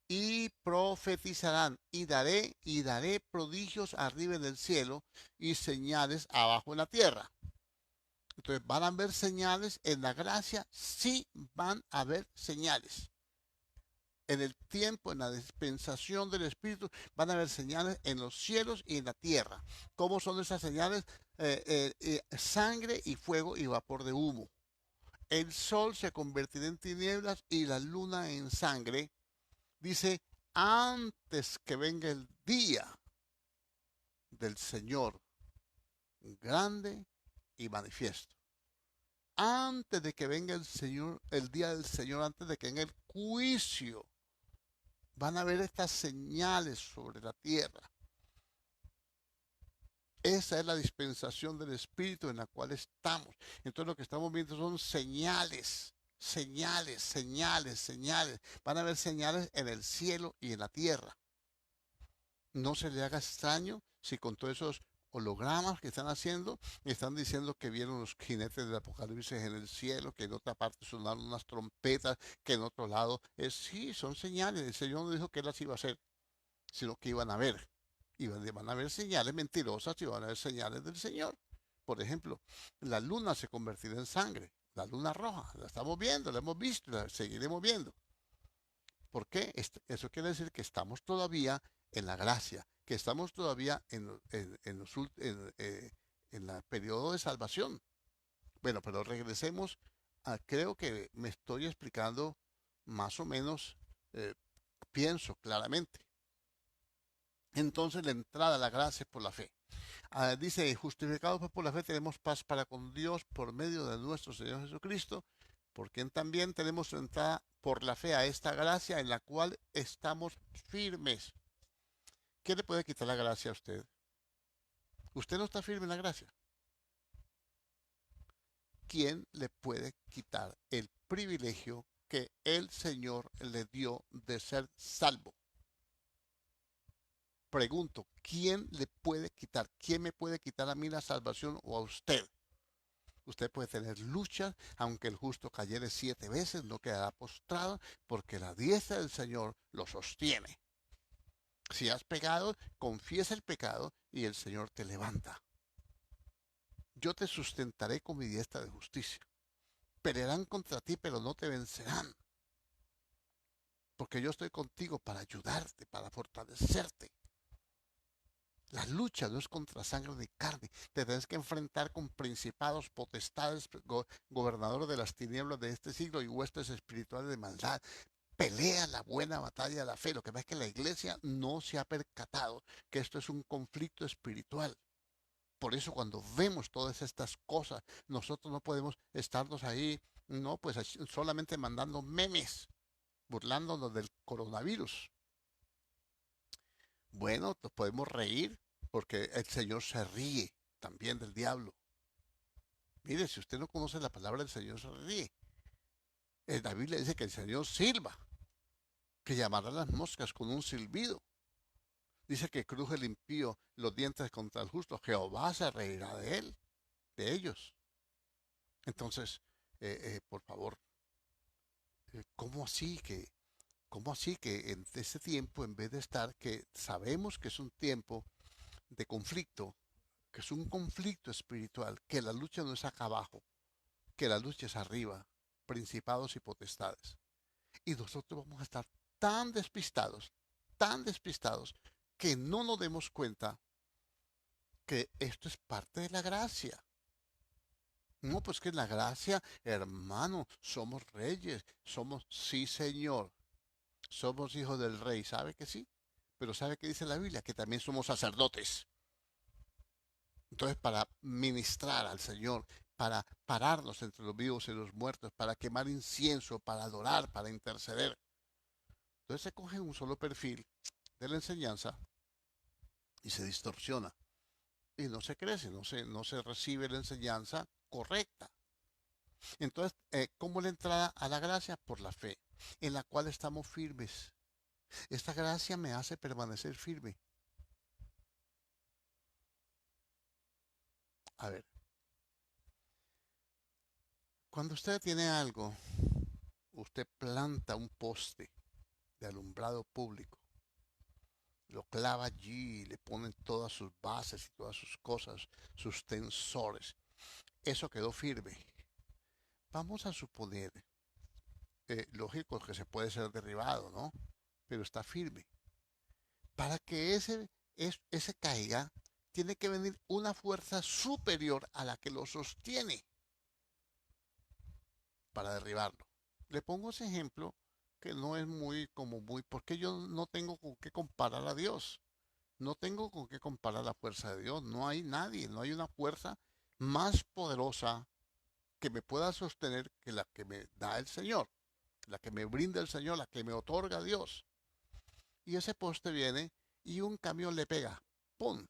y profetizarán, y daré prodigios arriba en el cielo y señales abajo en la tierra. Entonces, ¿van a haber señales en la gracia? Sí, van a haber señales. En el tiempo, en la dispensación del Espíritu, van a haber señales en los cielos y en la tierra. ¿Cómo son esas señales? Sangre y fuego y vapor de humo. El sol se convertirá en tinieblas y la luna en sangre. Dice, antes que venga el día del Señor, grande y manifiesto. Antes de que venga el Señor, el día del Señor, antes de que venga el juicio, van a haber estas señales sobre la tierra. Esa es la dispensación del Espíritu en la cual estamos. Entonces lo que estamos viendo son señales. Señales, señales, señales. Van a haber señales en el cielo y en la tierra. No se le haga extraño si con todos esos hologramas que están haciendo, están diciendo que vieron los jinetes del Apocalipsis en el cielo, que en otra parte sonaron unas trompetas, que en otro lado sí, son señales. El Señor no dijo que las iba a hacer, sino que iban a ver. Van a haber señales mentirosas y van a haber señales del Señor. Por ejemplo, la luna se convertirá en sangre, la luna roja, la estamos viendo, la hemos visto, la seguiremos viendo. ¿Por qué? Eso quiere decir que estamos todavía en la gracia, que estamos todavía en el periodo de salvación. Bueno, pero regresemos creo que me estoy explicando más o menos, eh, pienso claramente. Entonces la entrada a la gracia es por la fe. Dice, justificados pues por la fe tenemos paz para con Dios por medio de nuestro Señor Jesucristo, por quien también tenemos entrada por la fe a esta gracia en la cual estamos firmes. ¿Qué le puede quitar la gracia a usted? Usted no está firme en la gracia. ¿Quién le puede quitar el privilegio que el Señor le dio de ser salvo? Pregunto, ¿quién le puede quitar? ¿Quién me puede quitar a mí la salvación o a usted? Usted puede tener luchas, aunque el justo cayere 7 veces, no quedará postrado, porque la diestra del Señor lo sostiene. Si has pecado, confiesa el pecado y el Señor te levanta. Yo te sustentaré con mi diestra de justicia. Pelearán contra ti, pero no te vencerán. Porque yo estoy contigo para ayudarte, para fortalecerte. La lucha no es contra sangre ni carne. Te tienes que enfrentar con principados, potestades, gobernadores de las tinieblas de este siglo y huestes espirituales de maldad. Pelea la buena batalla de la fe. Lo que pasa es que la iglesia no se ha percatado que esto es un conflicto espiritual. Por eso cuando vemos todas estas cosas, nosotros no podemos estarnos ahí, no, pues solamente mandando memes, burlándonos del coronavirus. Bueno, nos podemos reír porque el Señor se ríe también del diablo. Mire, si usted no conoce la palabra del Señor, se ríe. En la Biblia dice que el Señor silba, que llamará a las moscas con un silbido. Dice que cruje el impío los dientes contra el justo. Jehová se reirá de él, de ellos. Entonces, por favor, ¿cómo así que, cómo así que en ese tiempo, en vez de estar, que sabemos que es un tiempo de conflicto, que es un conflicto espiritual, que la lucha no es acá abajo, que la lucha es arriba, principados y potestades. Y nosotros vamos a estar tan despistados, que no nos demos cuenta que esto es parte de la gracia. No, pues que en la gracia, hermano, somos reyes, somos, sí, Señor, somos hijos del rey, ¿sabe que sí? Pero ¿sabe qué dice la Biblia? Que también somos sacerdotes. Entonces, para ministrar al Señor, para pararnos entre los vivos y los muertos, para quemar incienso, para adorar, para interceder. Entonces se coge un solo perfil de la enseñanza y se distorsiona. Y no se crece, no se recibe la enseñanza correcta. Entonces, ¿cómo la entrada a la gracia? Por la fe, en la cual estamos firmes. Esta gracia me hace permanecer firme. A ver, cuando usted tiene algo, usted planta un poste de alumbrado público, lo clava allí, le ponen todas sus bases y todas sus cosas, sus tensores. Eso quedó firme. Vamos a suponer, lógico que se puede ser derribado, ¿no? Pero está firme. Para que ese caiga, tiene que venir una fuerza superior a la que lo sostiene para derribarlo. Le pongo ese ejemplo que no es porque yo no tengo con qué comparar a Dios. No tengo con qué comparar la fuerza de Dios. No hay nadie, no hay una fuerza más poderosa que me pueda sostener que la que me da el Señor, la que me brinda el Señor, la que me otorga Dios. Y ese poste viene y un camión le pega, ¡pum!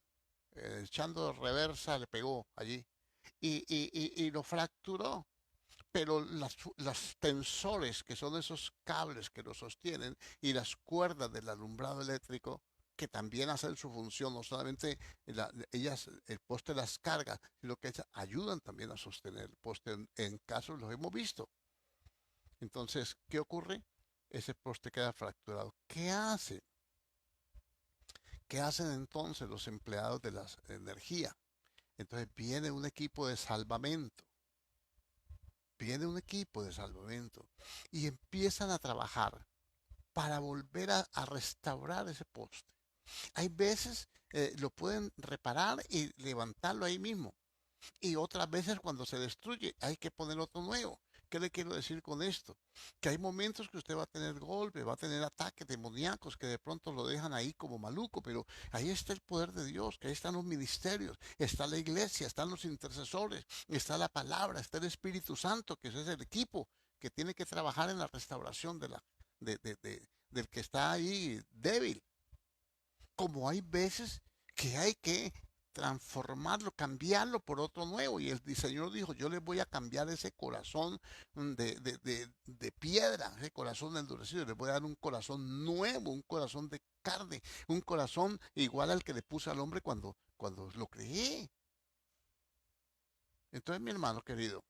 Echando reversa le pegó allí y lo fracturó. pero las tensores, que son esos cables que lo sostienen, y las cuerdas del alumbrado eléctrico, que también hacen su función, no solamente el poste las carga, sino que ellas ayudan también a sostener el poste en casos los hemos visto. Entonces, ¿qué ocurre? Ese poste queda fracturado. ¿Qué hacen? ¿Qué hacen entonces los empleados de la energía? Entonces viene un equipo de salvamento y empiezan a trabajar para volver a restaurar ese poste. Hay veces lo pueden reparar y levantarlo ahí mismo. Y otras veces cuando se destruye hay que poner otro nuevo. ¿Qué le quiero decir con esto? Que hay momentos que usted va a tener golpes, va a tener ataques demoníacos que de pronto lo dejan ahí como maluco, pero ahí está el poder de Dios, que ahí están los ministerios, está la iglesia, están los intercesores, está la palabra, está el Espíritu Santo, que ese es el equipo que tiene que trabajar en la restauración del que está ahí débil. Como hay veces que hay que transformarlo, cambiarlo por otro nuevo. Y el Señor dijo, yo les voy a cambiar ese corazón de piedra, ese corazón endurecido. Les voy a dar un corazón nuevo, un corazón de carne, un corazón igual al que le puse al hombre cuando lo creé. Entonces, mi hermano querido,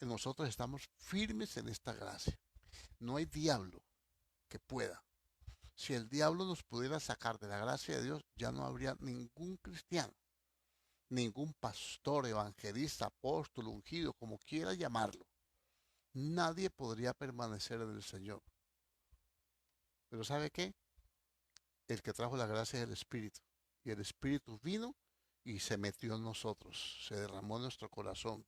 nosotros estamos firmes en esta gracia. No hay diablo que pueda. Si el diablo nos pudiera sacar de la gracia de Dios, ya no habría ningún cristiano, ningún pastor, evangelista, apóstol, ungido, como quiera llamarlo. Nadie podría permanecer en el Señor. Pero ¿sabe qué? El que trajo la gracia es el Espíritu. Y el Espíritu vino y se metió en nosotros, se derramó en nuestro corazón.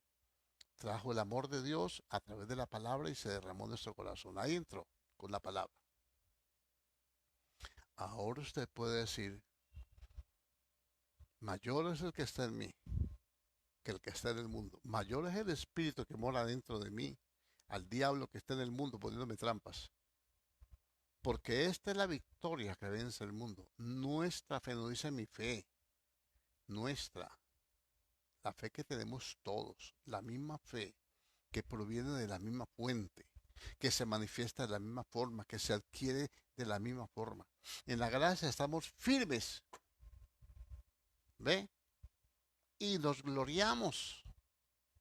Trajo el amor de Dios a través de la palabra y se derramó en nuestro corazón. Ahí entró con la palabra. Ahora usted puede decir, mayor es el que está en mí que el que está en el mundo. Mayor es el espíritu que mora dentro de mí al diablo que está en el mundo poniéndome trampas. Porque esta es la victoria que vence el mundo. Nuestra fe, no dice mi fe, nuestra. La fe que tenemos todos, la misma fe que proviene de la misma fuente, que se manifiesta de la misma forma, que se adquiere de la misma forma. En la gracia estamos firmes, ¿ve? Y nos gloriamos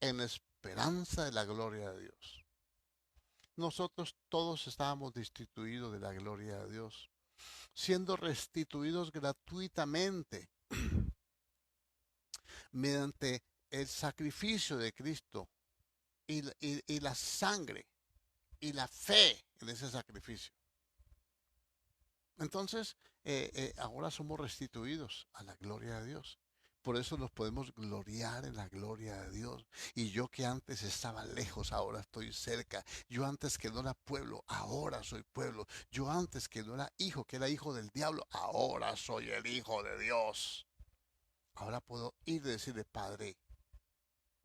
en esperanza de la gloria de Dios. Nosotros todos estábamos destituidos de la gloria de Dios, siendo restituidos gratuitamente mediante el sacrificio de Cristo y la sangre y la fe en ese sacrificio. Entonces, ahora somos restituidos a la gloria de Dios. Por eso nos podemos gloriar en la gloria de Dios. Y yo que antes estaba lejos, ahora estoy cerca. Yo antes que no era pueblo, ahora soy pueblo. Yo antes que no era hijo, que era hijo del diablo, ahora soy el hijo de Dios. Ahora puedo ir y decirle, Padre,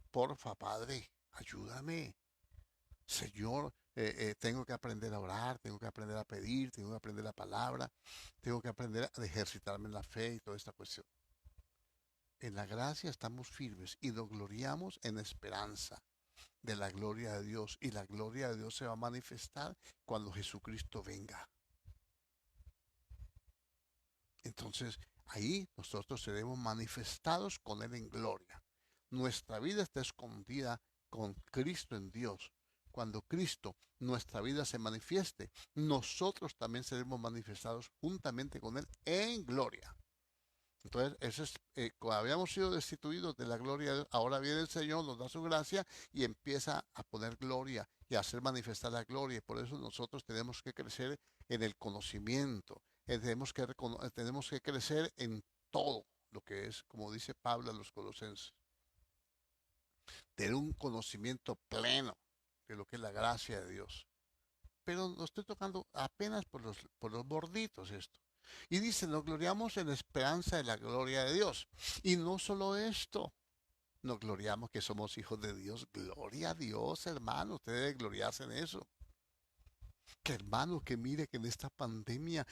porfa, Padre, ayúdame. Señor, tengo que aprender a orar, tengo que aprender a pedir, tengo que aprender la palabra, tengo que aprender a ejercitarme en la fe y toda esta cuestión. En la gracia estamos firmes y nos gloriamos en esperanza de la gloria de Dios. Y la gloria de Dios se va a manifestar cuando Jesucristo venga. Entonces, ahí nosotros seremos manifestados con Él en gloria. Nuestra vida está escondida con Cristo en Dios. Cuando Cristo, nuestra vida se manifieste, nosotros también seremos manifestados juntamente con Él en gloria. Entonces, eso es, cuando habíamos sido destituidos de la gloria de Dios, ahora viene el Señor, nos da su gracia y empieza a poner gloria y a hacer manifestar la gloria. Y por eso nosotros tenemos que crecer en el conocimiento, tenemos que crecer en todo lo que es, como dice Pablo a los Colosenses, tener un conocimiento pleno de lo que es la gracia de Dios. Pero lo estoy tocando apenas por los borditos esto. Y dice, nos gloriamos en la esperanza de la gloria de Dios. Y no solo esto, nos gloriamos que somos hijos de Dios. Gloria a Dios, hermano, usted debe gloriarse en eso. Que hermano, que mire que en esta pandemia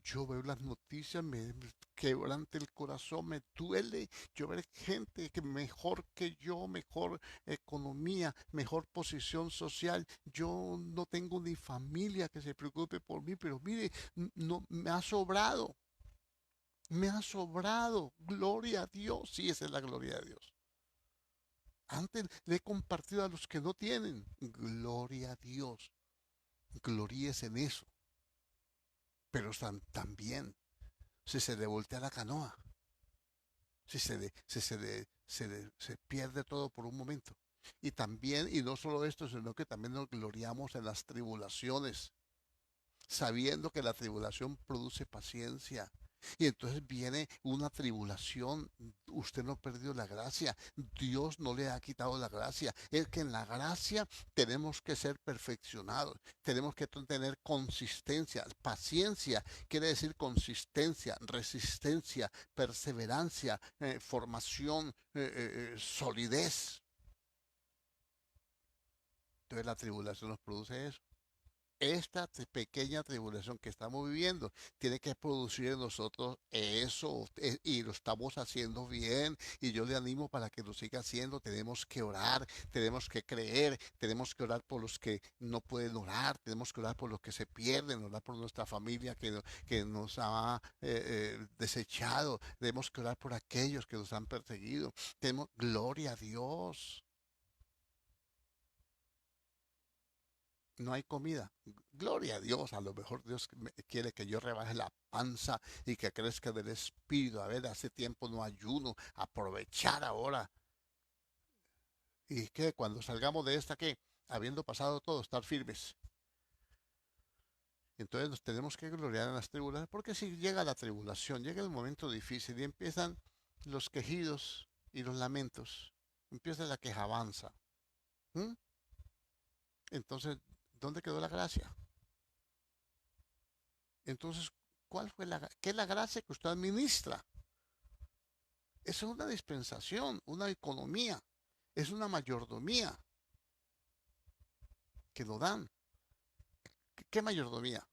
yo veo las noticias, me quebranta el corazón, me duele. Yo veo gente que mejor que yo, mejor economía, mejor posición social. Yo no tengo ni familia que se preocupe por mí, pero mire, no me ha sobrado. Me ha sobrado. Gloria a Dios. Sí, esa es la gloria de Dios. Antes le he compartido a los que no tienen. Gloria a Dios. Gloríes en eso. Pero también, si se le voltea la canoa, si se pierde todo por un momento. Y también, y no solo esto, sino que también nos gloriamos en las tribulaciones, sabiendo que la tribulación produce paciencia. Y entonces viene una tribulación, usted no perdió la gracia, Dios no le ha quitado la gracia, es que en la gracia tenemos que ser perfeccionados, tenemos que tener consistencia, paciencia quiere decir consistencia, resistencia, perseverancia, formación, solidez. Entonces la tribulación nos produce eso. Esta pequeña tribulación que estamos viviendo tiene que producir en nosotros eso y lo estamos haciendo bien y yo le animo para que lo siga haciendo. Tenemos que orar, tenemos que creer, tenemos que orar por los que no pueden orar, tenemos que orar por los que se pierden, orar por nuestra familia que nos ha desechado, tenemos que orar por aquellos que nos han perseguido. Tenemos gloria a Dios. No hay comida. Gloria a Dios, a lo mejor Dios quiere que yo rebaje la panza y que crezca del espíritu. A ver, hace tiempo no ayuno, aprovechar ahora. Y que cuando salgamos de esta, que habiendo pasado todo, estar firmes. Entonces nos tenemos que gloriar en las tribulaciones, porque si llega la tribulación, llega el momento difícil y empiezan los quejidos y los lamentos, empieza la quejabanza. ¿Mm? Entonces, ¿dónde quedó la gracia? Entonces, ¿qué es la gracia que usted administra? Eso es una dispensación, una economía, es una mayordomía que lo dan. ¿Qué mayordomía?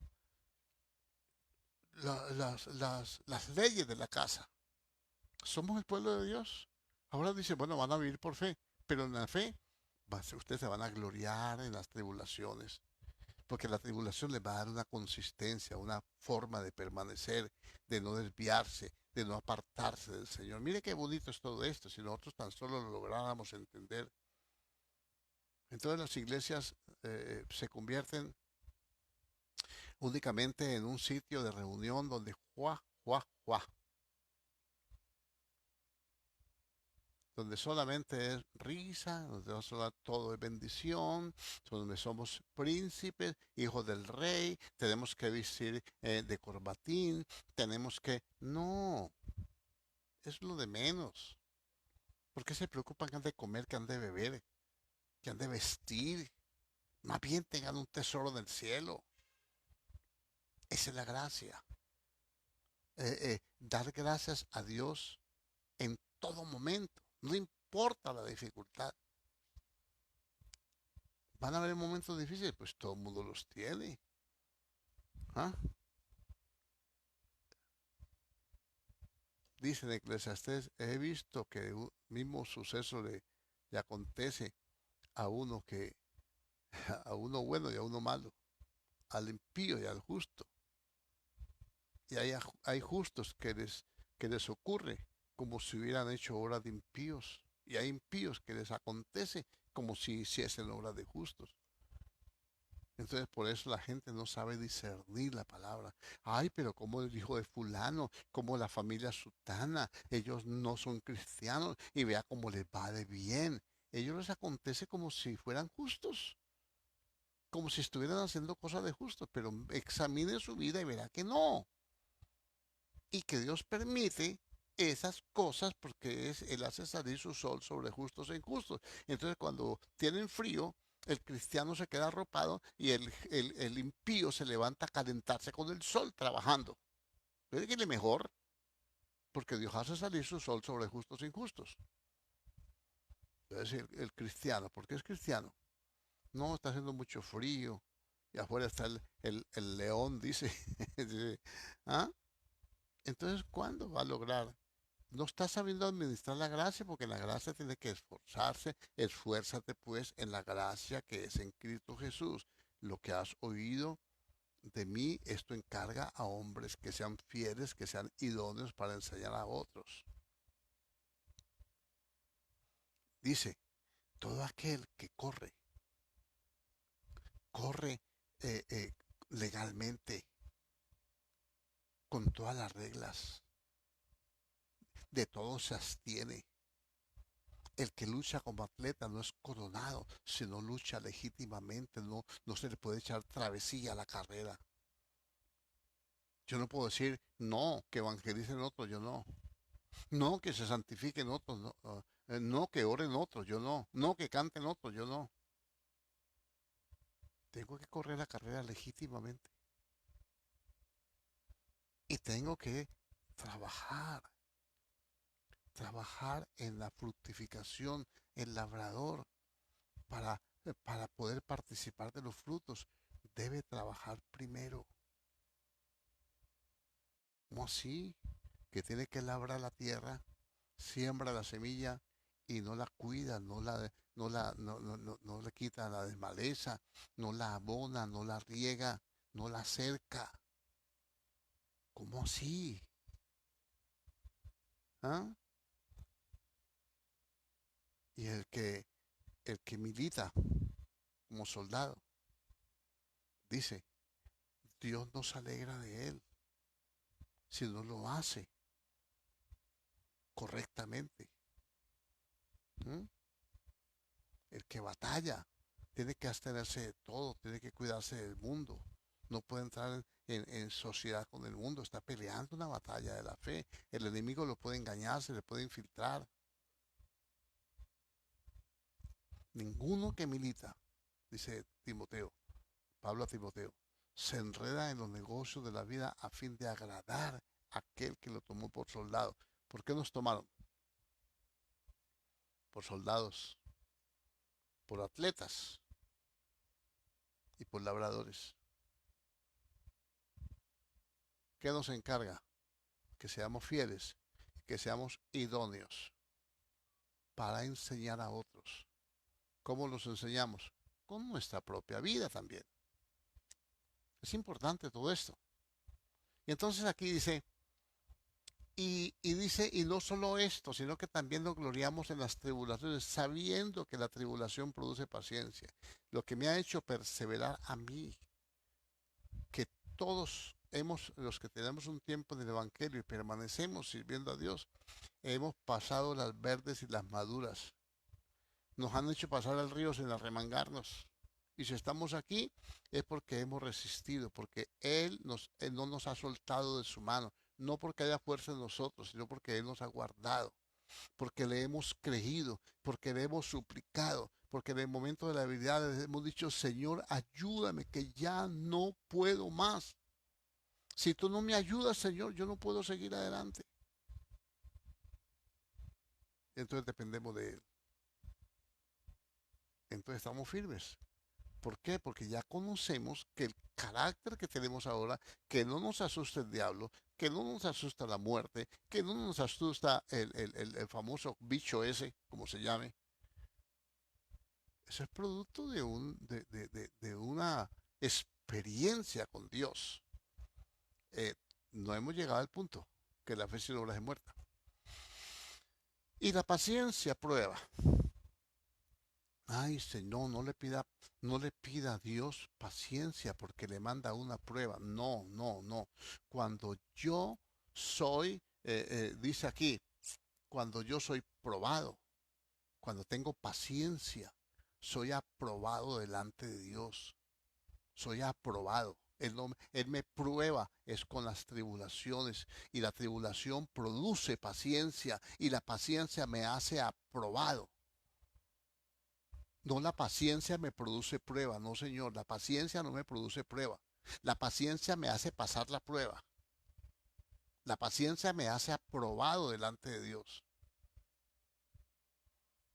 Las leyes de la casa. Somos el pueblo de Dios. Ahora dice, bueno, van a vivir por fe, pero en la fe ustedes se van a gloriar en las tribulaciones, porque la tribulación les va a dar una consistencia, una forma de permanecer, de no desviarse, de no apartarse del Señor. Mire qué bonito es todo esto, si nosotros tan solo lo lográramos entender. Entonces las iglesias se convierten únicamente en un sitio de reunión donde juá, juá, juá, donde solamente es risa, donde todo es bendición, donde somos príncipes, hijos del rey, tenemos que vestir de corbatín, tenemos que... No, es lo de menos. ¿Por qué se preocupan que han de comer, que han de beber, que han de vestir? Más bien tengan un tesoro del cielo. Esa es la gracia. Dar gracias a Dios en todo momento. No importa la dificultad. Van a haber momentos difíciles, pues todo el mundo los tiene. ¿Ah? Dice en Eclesiastés, he visto que un mismo suceso le acontece a uno que, a uno bueno y a uno malo, al impío y al justo. Y hay justos que les ocurre como si hubieran hecho obras de impíos. Y hay impíos que les acontece como si hiciesen obras de justos. Entonces por eso la gente no sabe discernir la palabra. Ay, pero como el hijo de fulano, como la familia sutana, ellos no son cristianos y vea cómo les va de bien. Ellos les acontece como si fueran justos, como si estuvieran haciendo cosas de justos, pero examine su vida y verá que no. Y que Dios permite esas cosas porque Él hace salir su sol sobre justos e injustos. Entonces cuando tienen frío, el cristiano se queda arropado y el impío se levanta a calentarse con el sol trabajando. ¿Ves que le mejor? Porque Dios hace salir su sol sobre justos e injustos. Es decir, el cristiano, ¿por qué es cristiano? No, está haciendo mucho frío. y afuera está el león, dice. Dice, ¿ah? Entonces, ¿cuándo va a lograr? No está sabiendo administrar la gracia porque la gracia tiene que esforzarse. Esfuérzate pues en la gracia que es en Cristo Jesús. Lo que has oído de mí, esto encarga a hombres que sean fieles, que sean idóneos para enseñar a otros. Dice, todo aquel que corre eh, eh, legalmente, con todas las reglas, de todo se abstiene. El que lucha como atleta no es coronado, sino lucha legítimamente, no se le puede echar travesía a la carrera. Yo no puedo decir, no, que evangelicen otros, yo no. No, que se santifiquen otros, no. No, que oren otros, yo no. No, que canten otros, yo no. Tengo que correr la carrera legítimamente. Y tengo que trabajar, trabajar en la fructificación, el labrador, para poder participar de los frutos. Debe trabajar primero. ¿Cómo así? Que tiene que labrar la tierra, siembra la semilla y no la cuida, no le quita la desmaleza, no la abona, no la riega, no la cerca. ¿Cómo así? ¿Ah? Y el que milita como soldado, dice, Dios no se alegra de él si no lo hace correctamente. ¿Mm? El que batalla tiene que abstenerse de todo, tiene que cuidarse del mundo. No puede entrar en sociedad con el mundo, está peleando una batalla de la fe. El enemigo lo puede engañar, se le puede infiltrar. Ninguno que milita, dice Timoteo, Pablo a Timoteo, se enreda en los negocios de la vida a fin de agradar a aquel que lo tomó por soldado. ¿Por qué nos tomaron? Por soldados, por atletas y por labradores. ¿Qué nos encarga? Que seamos fieles, que seamos idóneos para enseñar a otros. ¿Cómo los enseñamos? Con nuestra propia vida también. Es importante todo esto. Y entonces aquí dice, y dice, y no solo esto, sino que también nos gloriamos en las tribulaciones, sabiendo que la tribulación produce paciencia. Lo que me ha hecho perseverar a mí, que todos los que tenemos un tiempo en el Evangelio y permanecemos sirviendo a Dios, hemos pasado las verdes y las maduras. Nos han hecho pasar el río sin arremangarnos. Y si estamos aquí es porque hemos resistido, porque Él no nos ha soltado de su mano, no porque haya fuerza en nosotros, sino porque Él nos ha guardado, porque le hemos creído, porque le hemos suplicado, porque en el momento de la debilidad le hemos dicho, Señor, ayúdame, que ya no puedo más. Si tú no me ayudas, Señor, yo no puedo seguir adelante. Entonces dependemos de Él. Entonces estamos firmes. ¿Por qué? Porque ya conocemos que el carácter que tenemos ahora, que no nos asusta el diablo, que no nos asusta la muerte, que no nos asusta el famoso bicho ese, como se llame. Eso es producto de una experiencia con Dios. Eh, no hemos llegado al punto que la fe sin obras es muerta. Y la paciencia prueba. Ay, Señor, no le pida a Dios paciencia porque le manda una prueba. No, no, no. Cuando yo soy, dice aquí, cuando yo soy probado, cuando tengo paciencia, soy aprobado delante de Dios. Soy aprobado. Él me prueba, es con las tribulaciones. Y la tribulación produce paciencia y la paciencia me hace aprobado. No, la paciencia me produce prueba, no señor, la paciencia no me produce prueba. La paciencia me hace pasar la prueba. La paciencia me hace aprobado delante de Dios.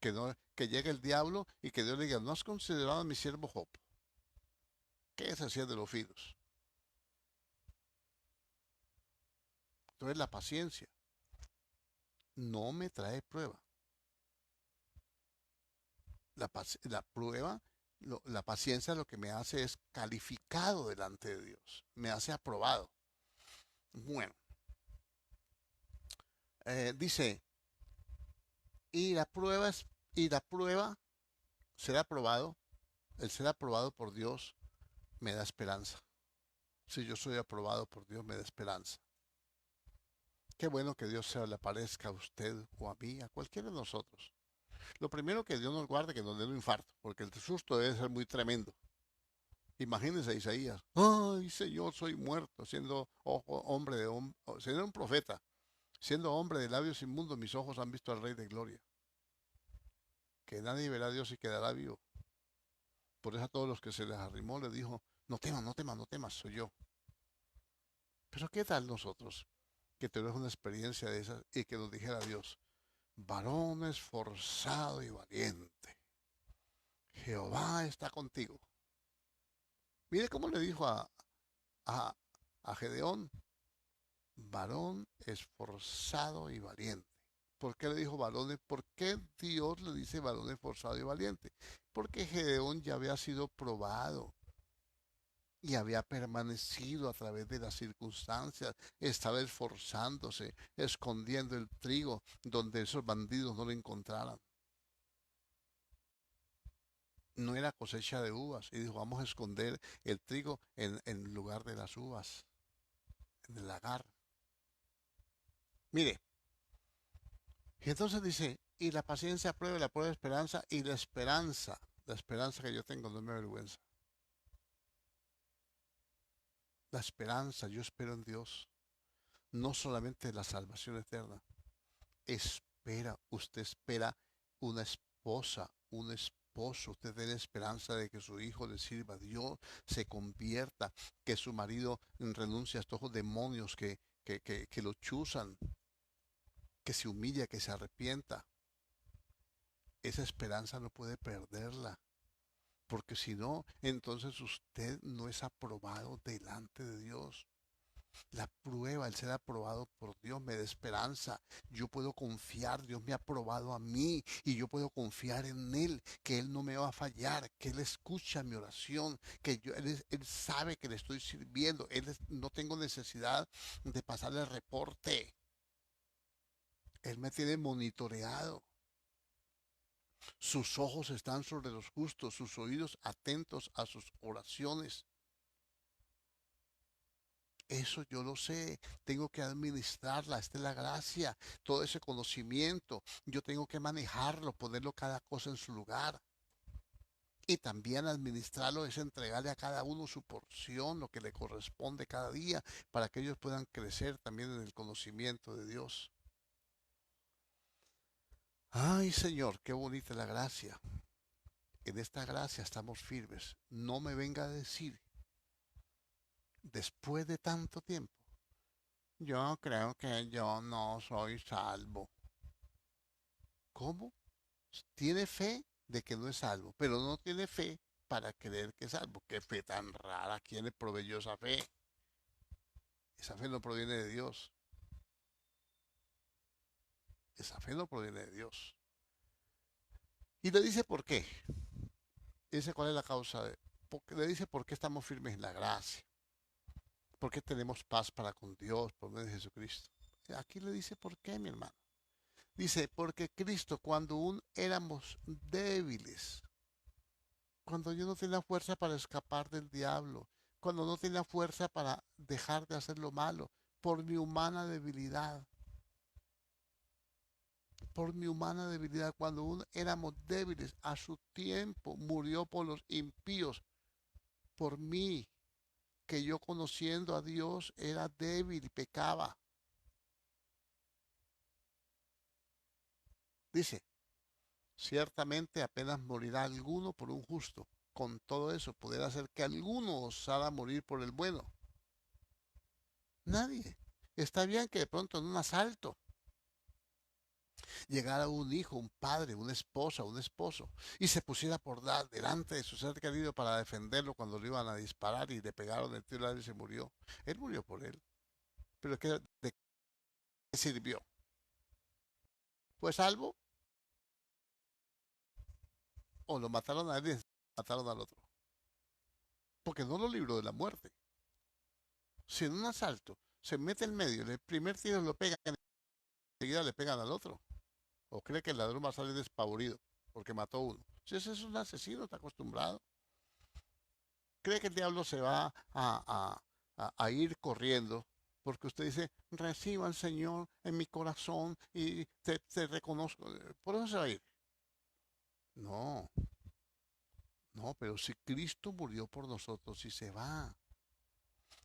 Que, no, que llegue el diablo y que Dios le diga, ¿no has considerado a mi siervo Job? qué se hacían de los filos. Entonces la paciencia no me trae prueba. La prueba, la paciencia lo que me hace es calificado delante de Dios. Me hace aprobado. Bueno, dice, y la prueba es, y la prueba ser aprobado, el ser aprobado por Dios me da esperanza. Si yo soy aprobado por Dios, me da esperanza. Qué bueno que Dios se le aparezca a usted o a mí, a cualquiera de nosotros. Lo primero que Dios nos guarde que nos dé un infarto, porque el susto debe ser muy tremendo. Imagínense a Isaías, ay Señor, soy muerto, siendo hombre de siendo un profeta, siendo hombre de labios inmundos, mis ojos han visto al Rey de Gloria. Que nadie verá a Dios y quedará vivo. Por eso a todos los que se les arrimó les dijo, no temas, no temas, no temas, soy yo. Pero ¿qué tal nosotros? Que tenemos una experiencia de esas y que nos dijera Dios, varón esforzado y valiente, Jehová está contigo. Mire cómo le dijo a, a Gedeón, varón esforzado y valiente. ¿Por qué le dijo varones? ¿Por qué Dios le dice varón esforzado y valiente? Porque Gedeón ya había sido probado y había permanecido a través de las circunstancias, estaba esforzándose, escondiendo el trigo donde esos bandidos no lo encontraran. No era cosecha de uvas y dijo, vamos a esconder el trigo en lugar de las uvas, en el lagar. Mire, y entonces dice, y la paciencia prueba, la prueba de esperanza, y la esperanza que yo tengo no me avergüenza. La esperanza, yo espero en Dios, no solamente la salvación eterna, usted espera una esposa, un esposo, usted tiene esperanza de que su hijo le sirva a Dios, se convierta, que su marido renuncie a estos demonios que lo chuzan, que se humilla, que se arrepienta. Esa esperanza no puede perderla, porque si no, entonces usted no es aprobado delante de Dios. La prueba, el ser aprobado por Dios me da esperanza. Yo puedo confiar, Dios me ha aprobado a mí y yo puedo confiar en Él, que Él no me va a fallar, que Él escucha mi oración, Él sabe que le estoy sirviendo. No tengo necesidad de pasarle el reporte. Él me tiene monitoreado. Sus ojos están sobre los justos, sus oídos atentos a sus oraciones. Eso yo lo sé, tengo que administrarla, esta es la gracia, todo ese conocimiento, yo tengo que manejarlo, ponerlo cada cosa en su lugar. Y también administrarlo es entregarle a cada uno su porción, lo que le corresponde cada día, para que ellos puedan crecer también en el conocimiento de Dios. Ay, Señor, qué bonita la gracia. En esta gracia estamos firmes. No me venga a decir, después de tanto tiempo, yo creo que yo no soy salvo. ¿Cómo? Tiene fe de que no es salvo, pero no tiene fe para creer que es salvo. Qué fe tan rara. ¿Quién le proveyó esa fe? Esa fe no proviene de Dios. Esa fe no proviene de Dios. Y le dice por qué. Dice cuál es la causa le dice por qué estamos firmes en la gracia. ¿Por qué tenemos paz para con Dios por medio de Jesucristo? Aquí le dice por qué, mi hermano. Dice, porque Cristo, cuando aún éramos débiles, cuando yo no tenía fuerza para escapar del diablo, cuando no tenía fuerza para dejar de hacer lo malo, por mi humana debilidad, cuando aún éramos débiles, a su tiempo murió por los impíos, por mí, que yo conociendo a Dios era débil y pecaba. Dice, ciertamente apenas morirá alguno por un justo. Con todo eso, poder hacer que alguno osara morir por el bueno. Nadie. Está bien que de pronto en un asalto, Llegara un hijo, un padre, una esposa, un esposo, y se pusiera por delante de su ser querido para defenderlo cuando le iban a disparar y le pegaron el tiro y se murió. Él murió por él. Pero ¿de qué sirvió? ¿Fue salvo o lo mataron a él y mataron al otro? Porque no lo libró de la muerte. Si en un asalto se mete en medio, el primer tiro lo pegan, enseguida le pegan al otro. O cree que el ladrón va a salir despavorido porque mató a uno. Si ese es un asesino, está acostumbrado. Cree que el diablo se va a ir corriendo porque usted dice, reciba al Señor en mi corazón y te reconozco. Por eso se va a ir. No, no, pero si Cristo murió por nosotros, si se va.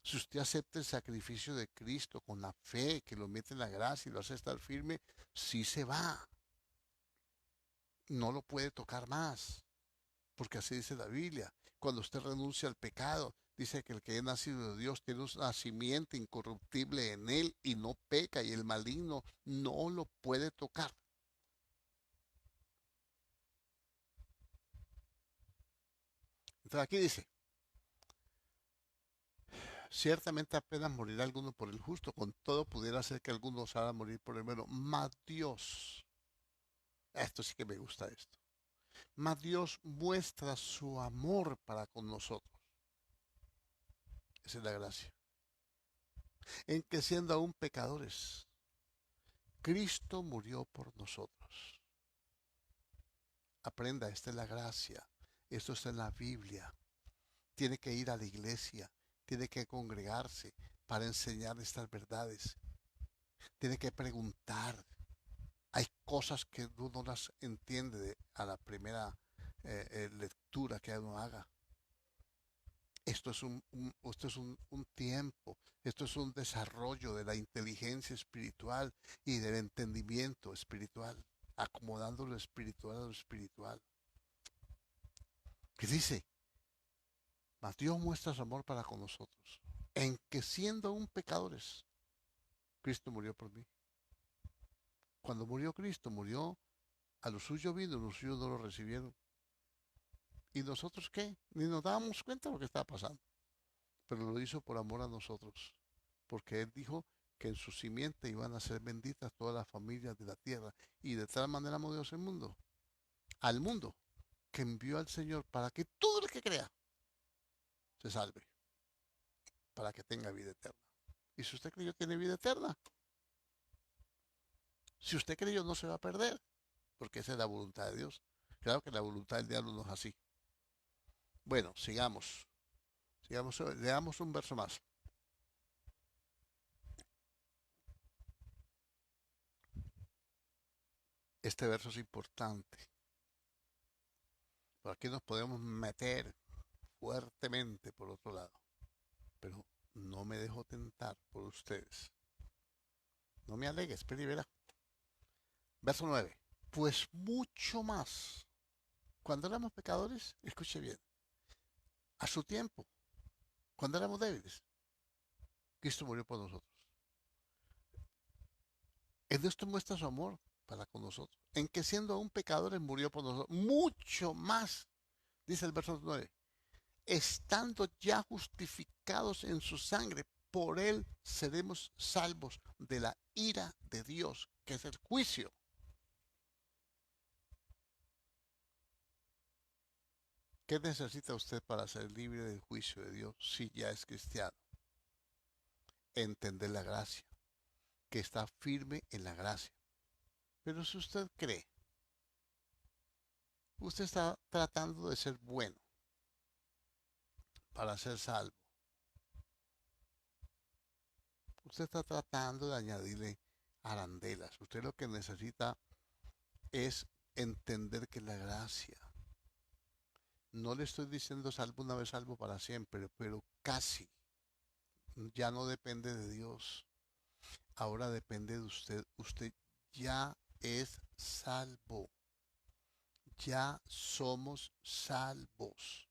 Si usted acepta el sacrificio de Cristo con la fe, que lo mete en la gracia y lo hace estar firme, sí se va. No lo puede tocar más, porque así dice la Biblia. Cuando usted renuncia al pecado, dice que el que es nacido de Dios tiene una simiente incorruptible en él y no peca y el maligno no lo puede tocar. Entonces aquí dice, ciertamente apenas morirá alguno por el justo, con todo pudiera ser que alguno osara morir por el bueno, mas Dios, esto sí que me gusta esto. Mas Dios muestra su amor para con nosotros. Esa es la gracia. En que siendo aún pecadores, Cristo murió por nosotros. Aprenda, esta es la gracia. Esto está en la Biblia. Tiene que ir a la iglesia. Tiene que congregarse para enseñar estas verdades. Tiene que preguntar. Hay cosas que uno no las entiende a la primera lectura que uno haga. Esto es un tiempo, esto es un desarrollo de la inteligencia espiritual y del entendimiento espiritual, acomodando lo espiritual a lo espiritual. ¿Qué dice? Mas Dios muestra su amor para con nosotros, en que siendo aún pecadores, Cristo murió por mí. Cuando murió Cristo, murió a los suyos vino, los suyos no lo recibieron. ¿Y nosotros qué? Ni nos dábamos cuenta de lo que estaba pasando. Pero lo hizo por amor a nosotros, porque Él dijo que en su simiente iban a ser benditas todas las familias de la tierra, y de tal manera amó Dios el mundo, al mundo, que envió al Señor para que todo el que crea se salve, para que tenga vida eterna. Y si usted creyó, tiene vida eterna. Si usted creyó, no se va a perder, porque esa es la voluntad de Dios. Claro que la voluntad del diablo no es así. Bueno, sigamos, leamos un verso más. Este verso es importante. Por aquí nos podemos meter fuertemente por otro lado, pero no me dejo tentar por ustedes. No me alegues, espera y verá. Verso 9. Pues mucho más. Cuando éramos pecadores, escuche bien, a su tiempo, cuando éramos débiles, Cristo murió por nosotros. En esto muestra su amor para con nosotros. En que siendo aún pecadores murió por nosotros. Mucho más, dice el verso 9. Estando ya justificados en su sangre, por él seremos salvos de la ira de Dios, que es el juicio. ¿Qué necesita usted para ser libre del juicio de Dios si ya es cristiano? Entender la gracia, que está firme en la gracia. Pero si usted cree, usted está tratando de ser bueno para ser salvo. Usted está tratando de añadirle arandelas. Usted lo que necesita es entender que la gracia, no le estoy diciendo salvo una vez, salvo para siempre, pero casi, ya no depende de Dios, ahora depende de usted. Usted ya es salvo, ya somos salvos.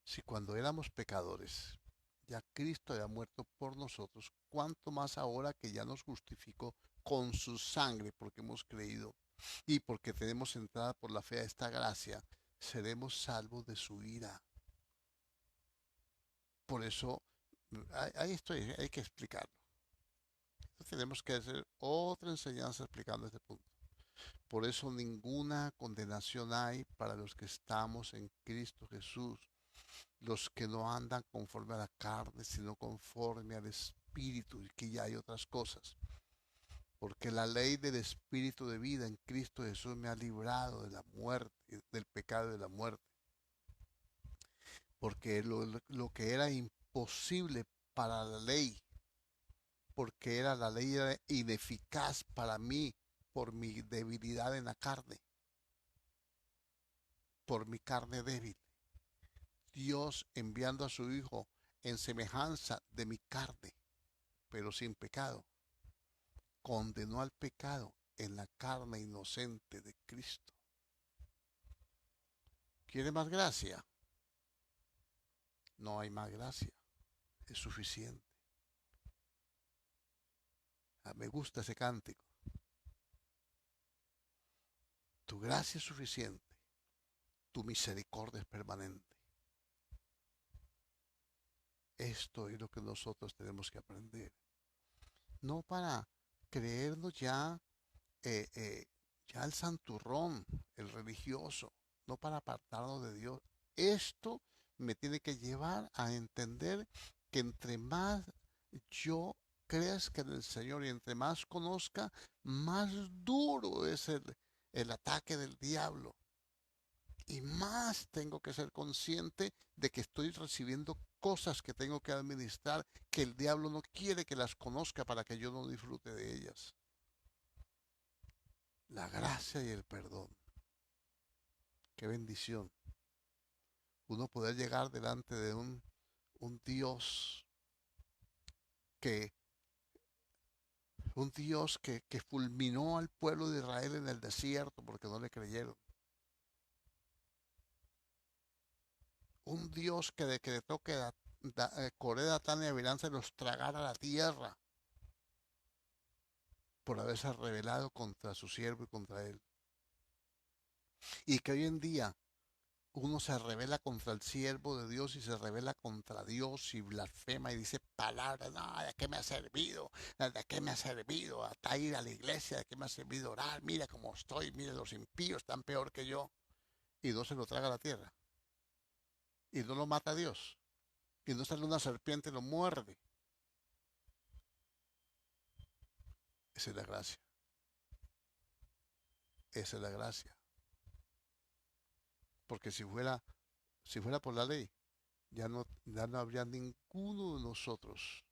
Si cuando éramos pecadores, ya Cristo había muerto por nosotros, ¿cuánto más ahora que ya nos justificó? con su sangre, porque hemos creído y porque tenemos entrada por la fe a esta gracia, seremos salvos de su ira. Por eso, ahí estoy, hay que explicarlo. Entonces tenemos que hacer otra enseñanza explicando este punto. Por eso ninguna condenación hay para los que estamos en Cristo Jesús, los que no andan conforme a la carne, sino conforme al Espíritu, y que ya hay otras cosas. Porque la ley del Espíritu de vida en Cristo Jesús me ha librado de la muerte, del pecado y de la muerte. Porque lo que era imposible para la ley, porque la ley era ineficaz para mí por mi debilidad en la carne, por mi carne débil. Dios enviando a su Hijo en semejanza de mi carne, pero sin pecado, condenó al pecado en la carne inocente de Cristo. ¿Quiere más gracia? No hay más gracia, es suficiente. Me gusta ese cántico. Tu gracia es suficiente, tu misericordia es permanente. Esto es lo que nosotros tenemos que aprender. No para creernos ya el santurrón, el religioso, no para apartarnos de Dios. Esto me tiene que llevar a entender que entre más yo crezca en el Señor y entre más conozca, más duro es el ataque del diablo. Y más tengo que ser consciente de que estoy recibiendo cosas que tengo que administrar, que el diablo no quiere que las conozca para que yo no disfrute de ellas. La gracia y el perdón. Qué bendición. Uno poder llegar delante de un Dios que, que fulminó al pueblo de Israel en el desierto porque no le creyeron. Un Dios que decretó que Coré, Datán y Abiram se los tragara a la tierra por haberse rebelado contra su siervo y contra él. Y que hoy en día uno se revela contra el siervo de Dios y se revela contra Dios y blasfema y dice palabras, no, ¿de qué me ha servido? ¿De qué me ha servido hasta ir a la iglesia? ¿De qué me ha servido orar? Mira cómo estoy, mira los impíos, están peor que yo. Y no se lo traga a la tierra. Y no lo mata a Dios. Y no sale una serpiente y lo muerde. Esa es la gracia. Esa es la gracia. Porque si fuera por la ley, ya no habría ninguno de nosotros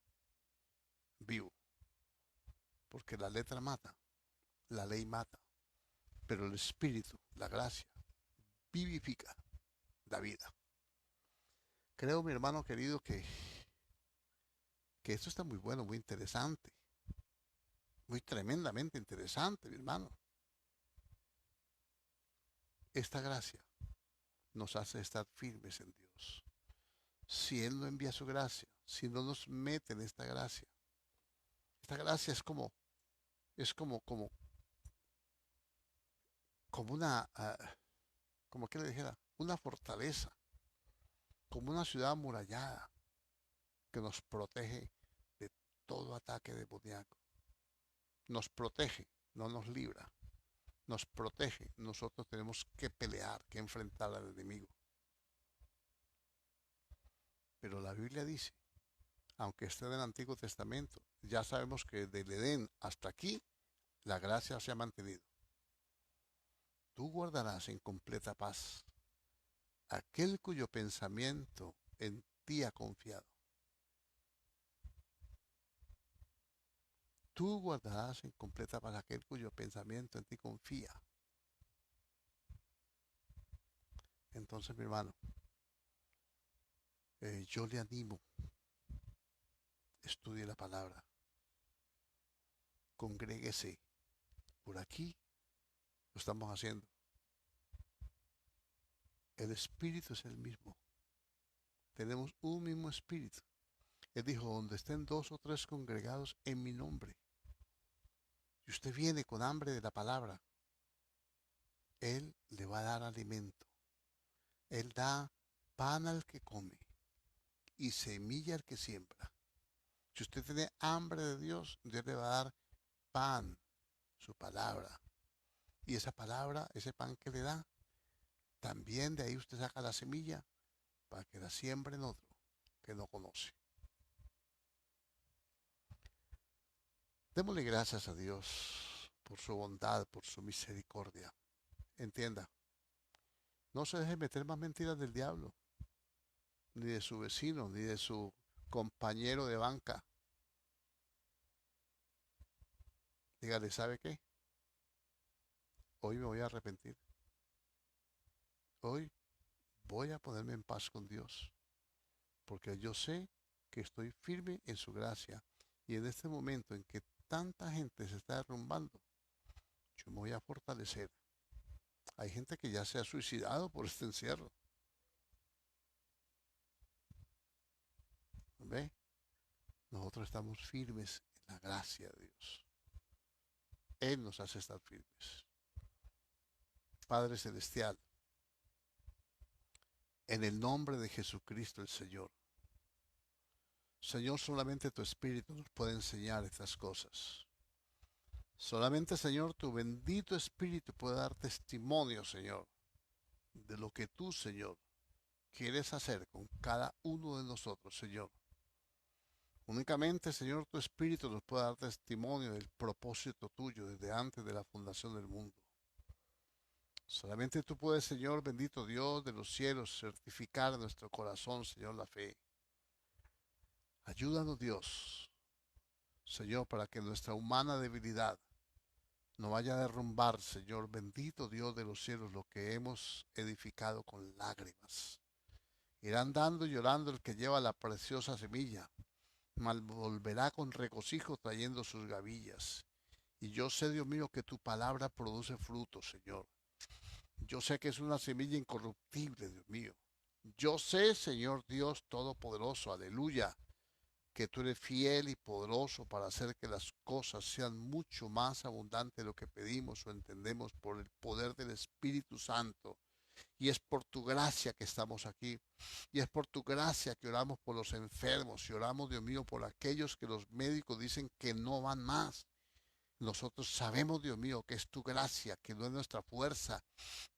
vivo. Porque la letra mata, la ley mata, pero el espíritu, la gracia, vivifica, da vida. Creo, mi hermano querido, que esto está muy bueno, muy interesante, muy tremendamente interesante, mi hermano. Esta gracia nos hace estar firmes en Dios. Si Él no envía su gracia, si no nos mete en esta gracia es como una, como que le dijera, una fortaleza, como una ciudad amurallada que nos protege de todo ataque demoníaco. Nos protege, no nos libra. Nos protege. Nosotros tenemos que pelear, que enfrentar al enemigo. Pero la Biblia dice, aunque esté en el Antiguo Testamento, ya sabemos que del Edén hasta aquí, la gracia se ha mantenido. Tú guardarás en completa paz aquel cuyo pensamiento en ti ha confiado. Tú guardarás en completa paz aquel cuyo pensamiento en ti confía. Entonces, mi hermano, yo le animo, estudie la palabra, congréguese. Por aquí lo estamos haciendo. El espíritu es el mismo. Tenemos un mismo espíritu. Él dijo, donde estén dos o tres congregados en mi nombre, y usted viene con hambre de la palabra, Él le va a dar alimento. Él da pan al que come y semilla al que siembra. Si usted tiene hambre de Dios, Dios le va a dar pan, su palabra. Y esa palabra, ese pan que le da, también de ahí usted saca la semilla para que la siembre en otro que no conoce. Démosle gracias a Dios por su bondad, por su misericordia. Entienda, no se deje meter más mentiras del diablo, ni de su vecino, ni de su compañero de banca. Dígale, ¿sabe qué? Hoy me voy a arrepentir. Hoy voy a ponerme en paz con Dios, porque yo sé que estoy firme en su gracia. Y en este momento en que tanta gente se está derrumbando, yo me voy a fortalecer. Hay gente que ya se ha suicidado por este encierro. ¿Ve? Nosotros estamos firmes en la gracia de Dios. Él nos hace estar firmes. Padre Celestial, en el nombre de Jesucristo el Señor. Señor, solamente tu Espíritu nos puede enseñar estas cosas. Solamente, Señor, tu bendito Espíritu puede dar testimonio, Señor, de lo que tú, Señor, quieres hacer con cada uno de nosotros, Señor. Únicamente, Señor, tu Espíritu nos puede dar testimonio del propósito tuyo desde antes de la fundación del mundo. Solamente tú puedes, Señor, bendito Dios de los cielos, certificar en nuestro corazón, Señor, la fe. Ayúdanos, Dios, Señor, para que nuestra humana debilidad no vaya a derrumbar, Señor, bendito Dios de los cielos, lo que hemos edificado con lágrimas. Irá andando y llorando el que lleva la preciosa semilla, mas volverá con regocijo trayendo sus gavillas. Y yo sé, Dios mío, que tu palabra produce fruto, Señor. Yo sé que es una semilla incorruptible, Dios mío. Yo sé, Señor Dios Todopoderoso, aleluya, que tú eres fiel y poderoso para hacer que las cosas sean mucho más abundantes de lo que pedimos o entendemos por el poder del Espíritu Santo. Y es por tu gracia que estamos aquí. Y es por tu gracia que oramos por los enfermos y oramos, Dios mío, por aquellos que los médicos dicen que no van más. Nosotros sabemos, Dios mío, que es tu gracia, que no es nuestra fuerza,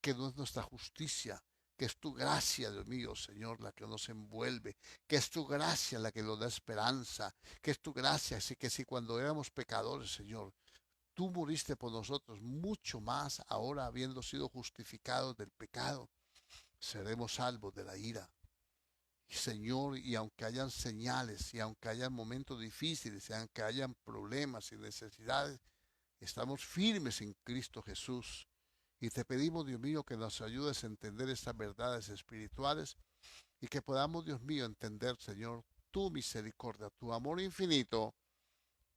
que no es nuestra justicia, que es tu gracia, Dios mío, Señor, la que nos envuelve, que es tu gracia la que nos da esperanza, que es tu gracia, así que si cuando éramos pecadores, Señor, tú moriste por nosotros, mucho más ahora habiendo sido justificados del pecado, seremos salvos de la ira. Y Señor, y aunque hayan señales, y aunque hayan momentos difíciles, y aunque hayan problemas y necesidades, estamos firmes en Cristo Jesús. Y te pedimos, Dios mío, que nos ayudes a entender estas verdades espirituales y que podamos, Dios mío, entender, Señor, tu misericordia, tu amor infinito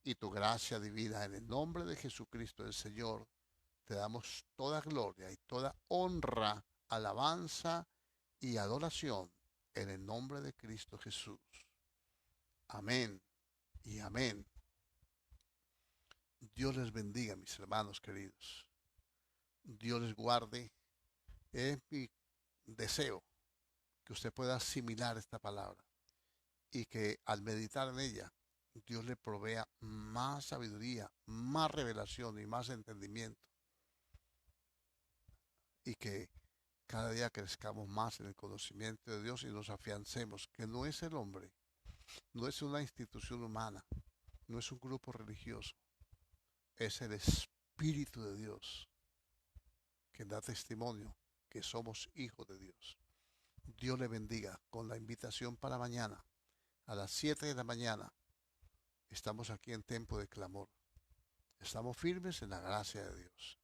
y tu gracia divina. En el nombre de Jesucristo el Señor, te damos toda gloria y toda honra, alabanza y adoración en el nombre de Cristo Jesús. Amén y amén. Dios les bendiga, mis hermanos queridos. Dios les guarde. Es mi deseo que usted pueda asimilar esta palabra y que al meditar en ella, Dios le provea más sabiduría, más revelación y más entendimiento. Y que cada día crezcamos más en el conocimiento de Dios y nos afiancemos que no es el hombre, no es una institución humana, no es un grupo religioso, es el Espíritu de Dios que da testimonio que somos hijos de Dios. Dios le bendiga con la invitación para mañana a las 7 de la mañana. Estamos aquí en tiempo de clamor. Estamos firmes en la gracia de Dios.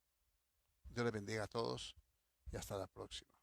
Dios le bendiga a todos y hasta la próxima.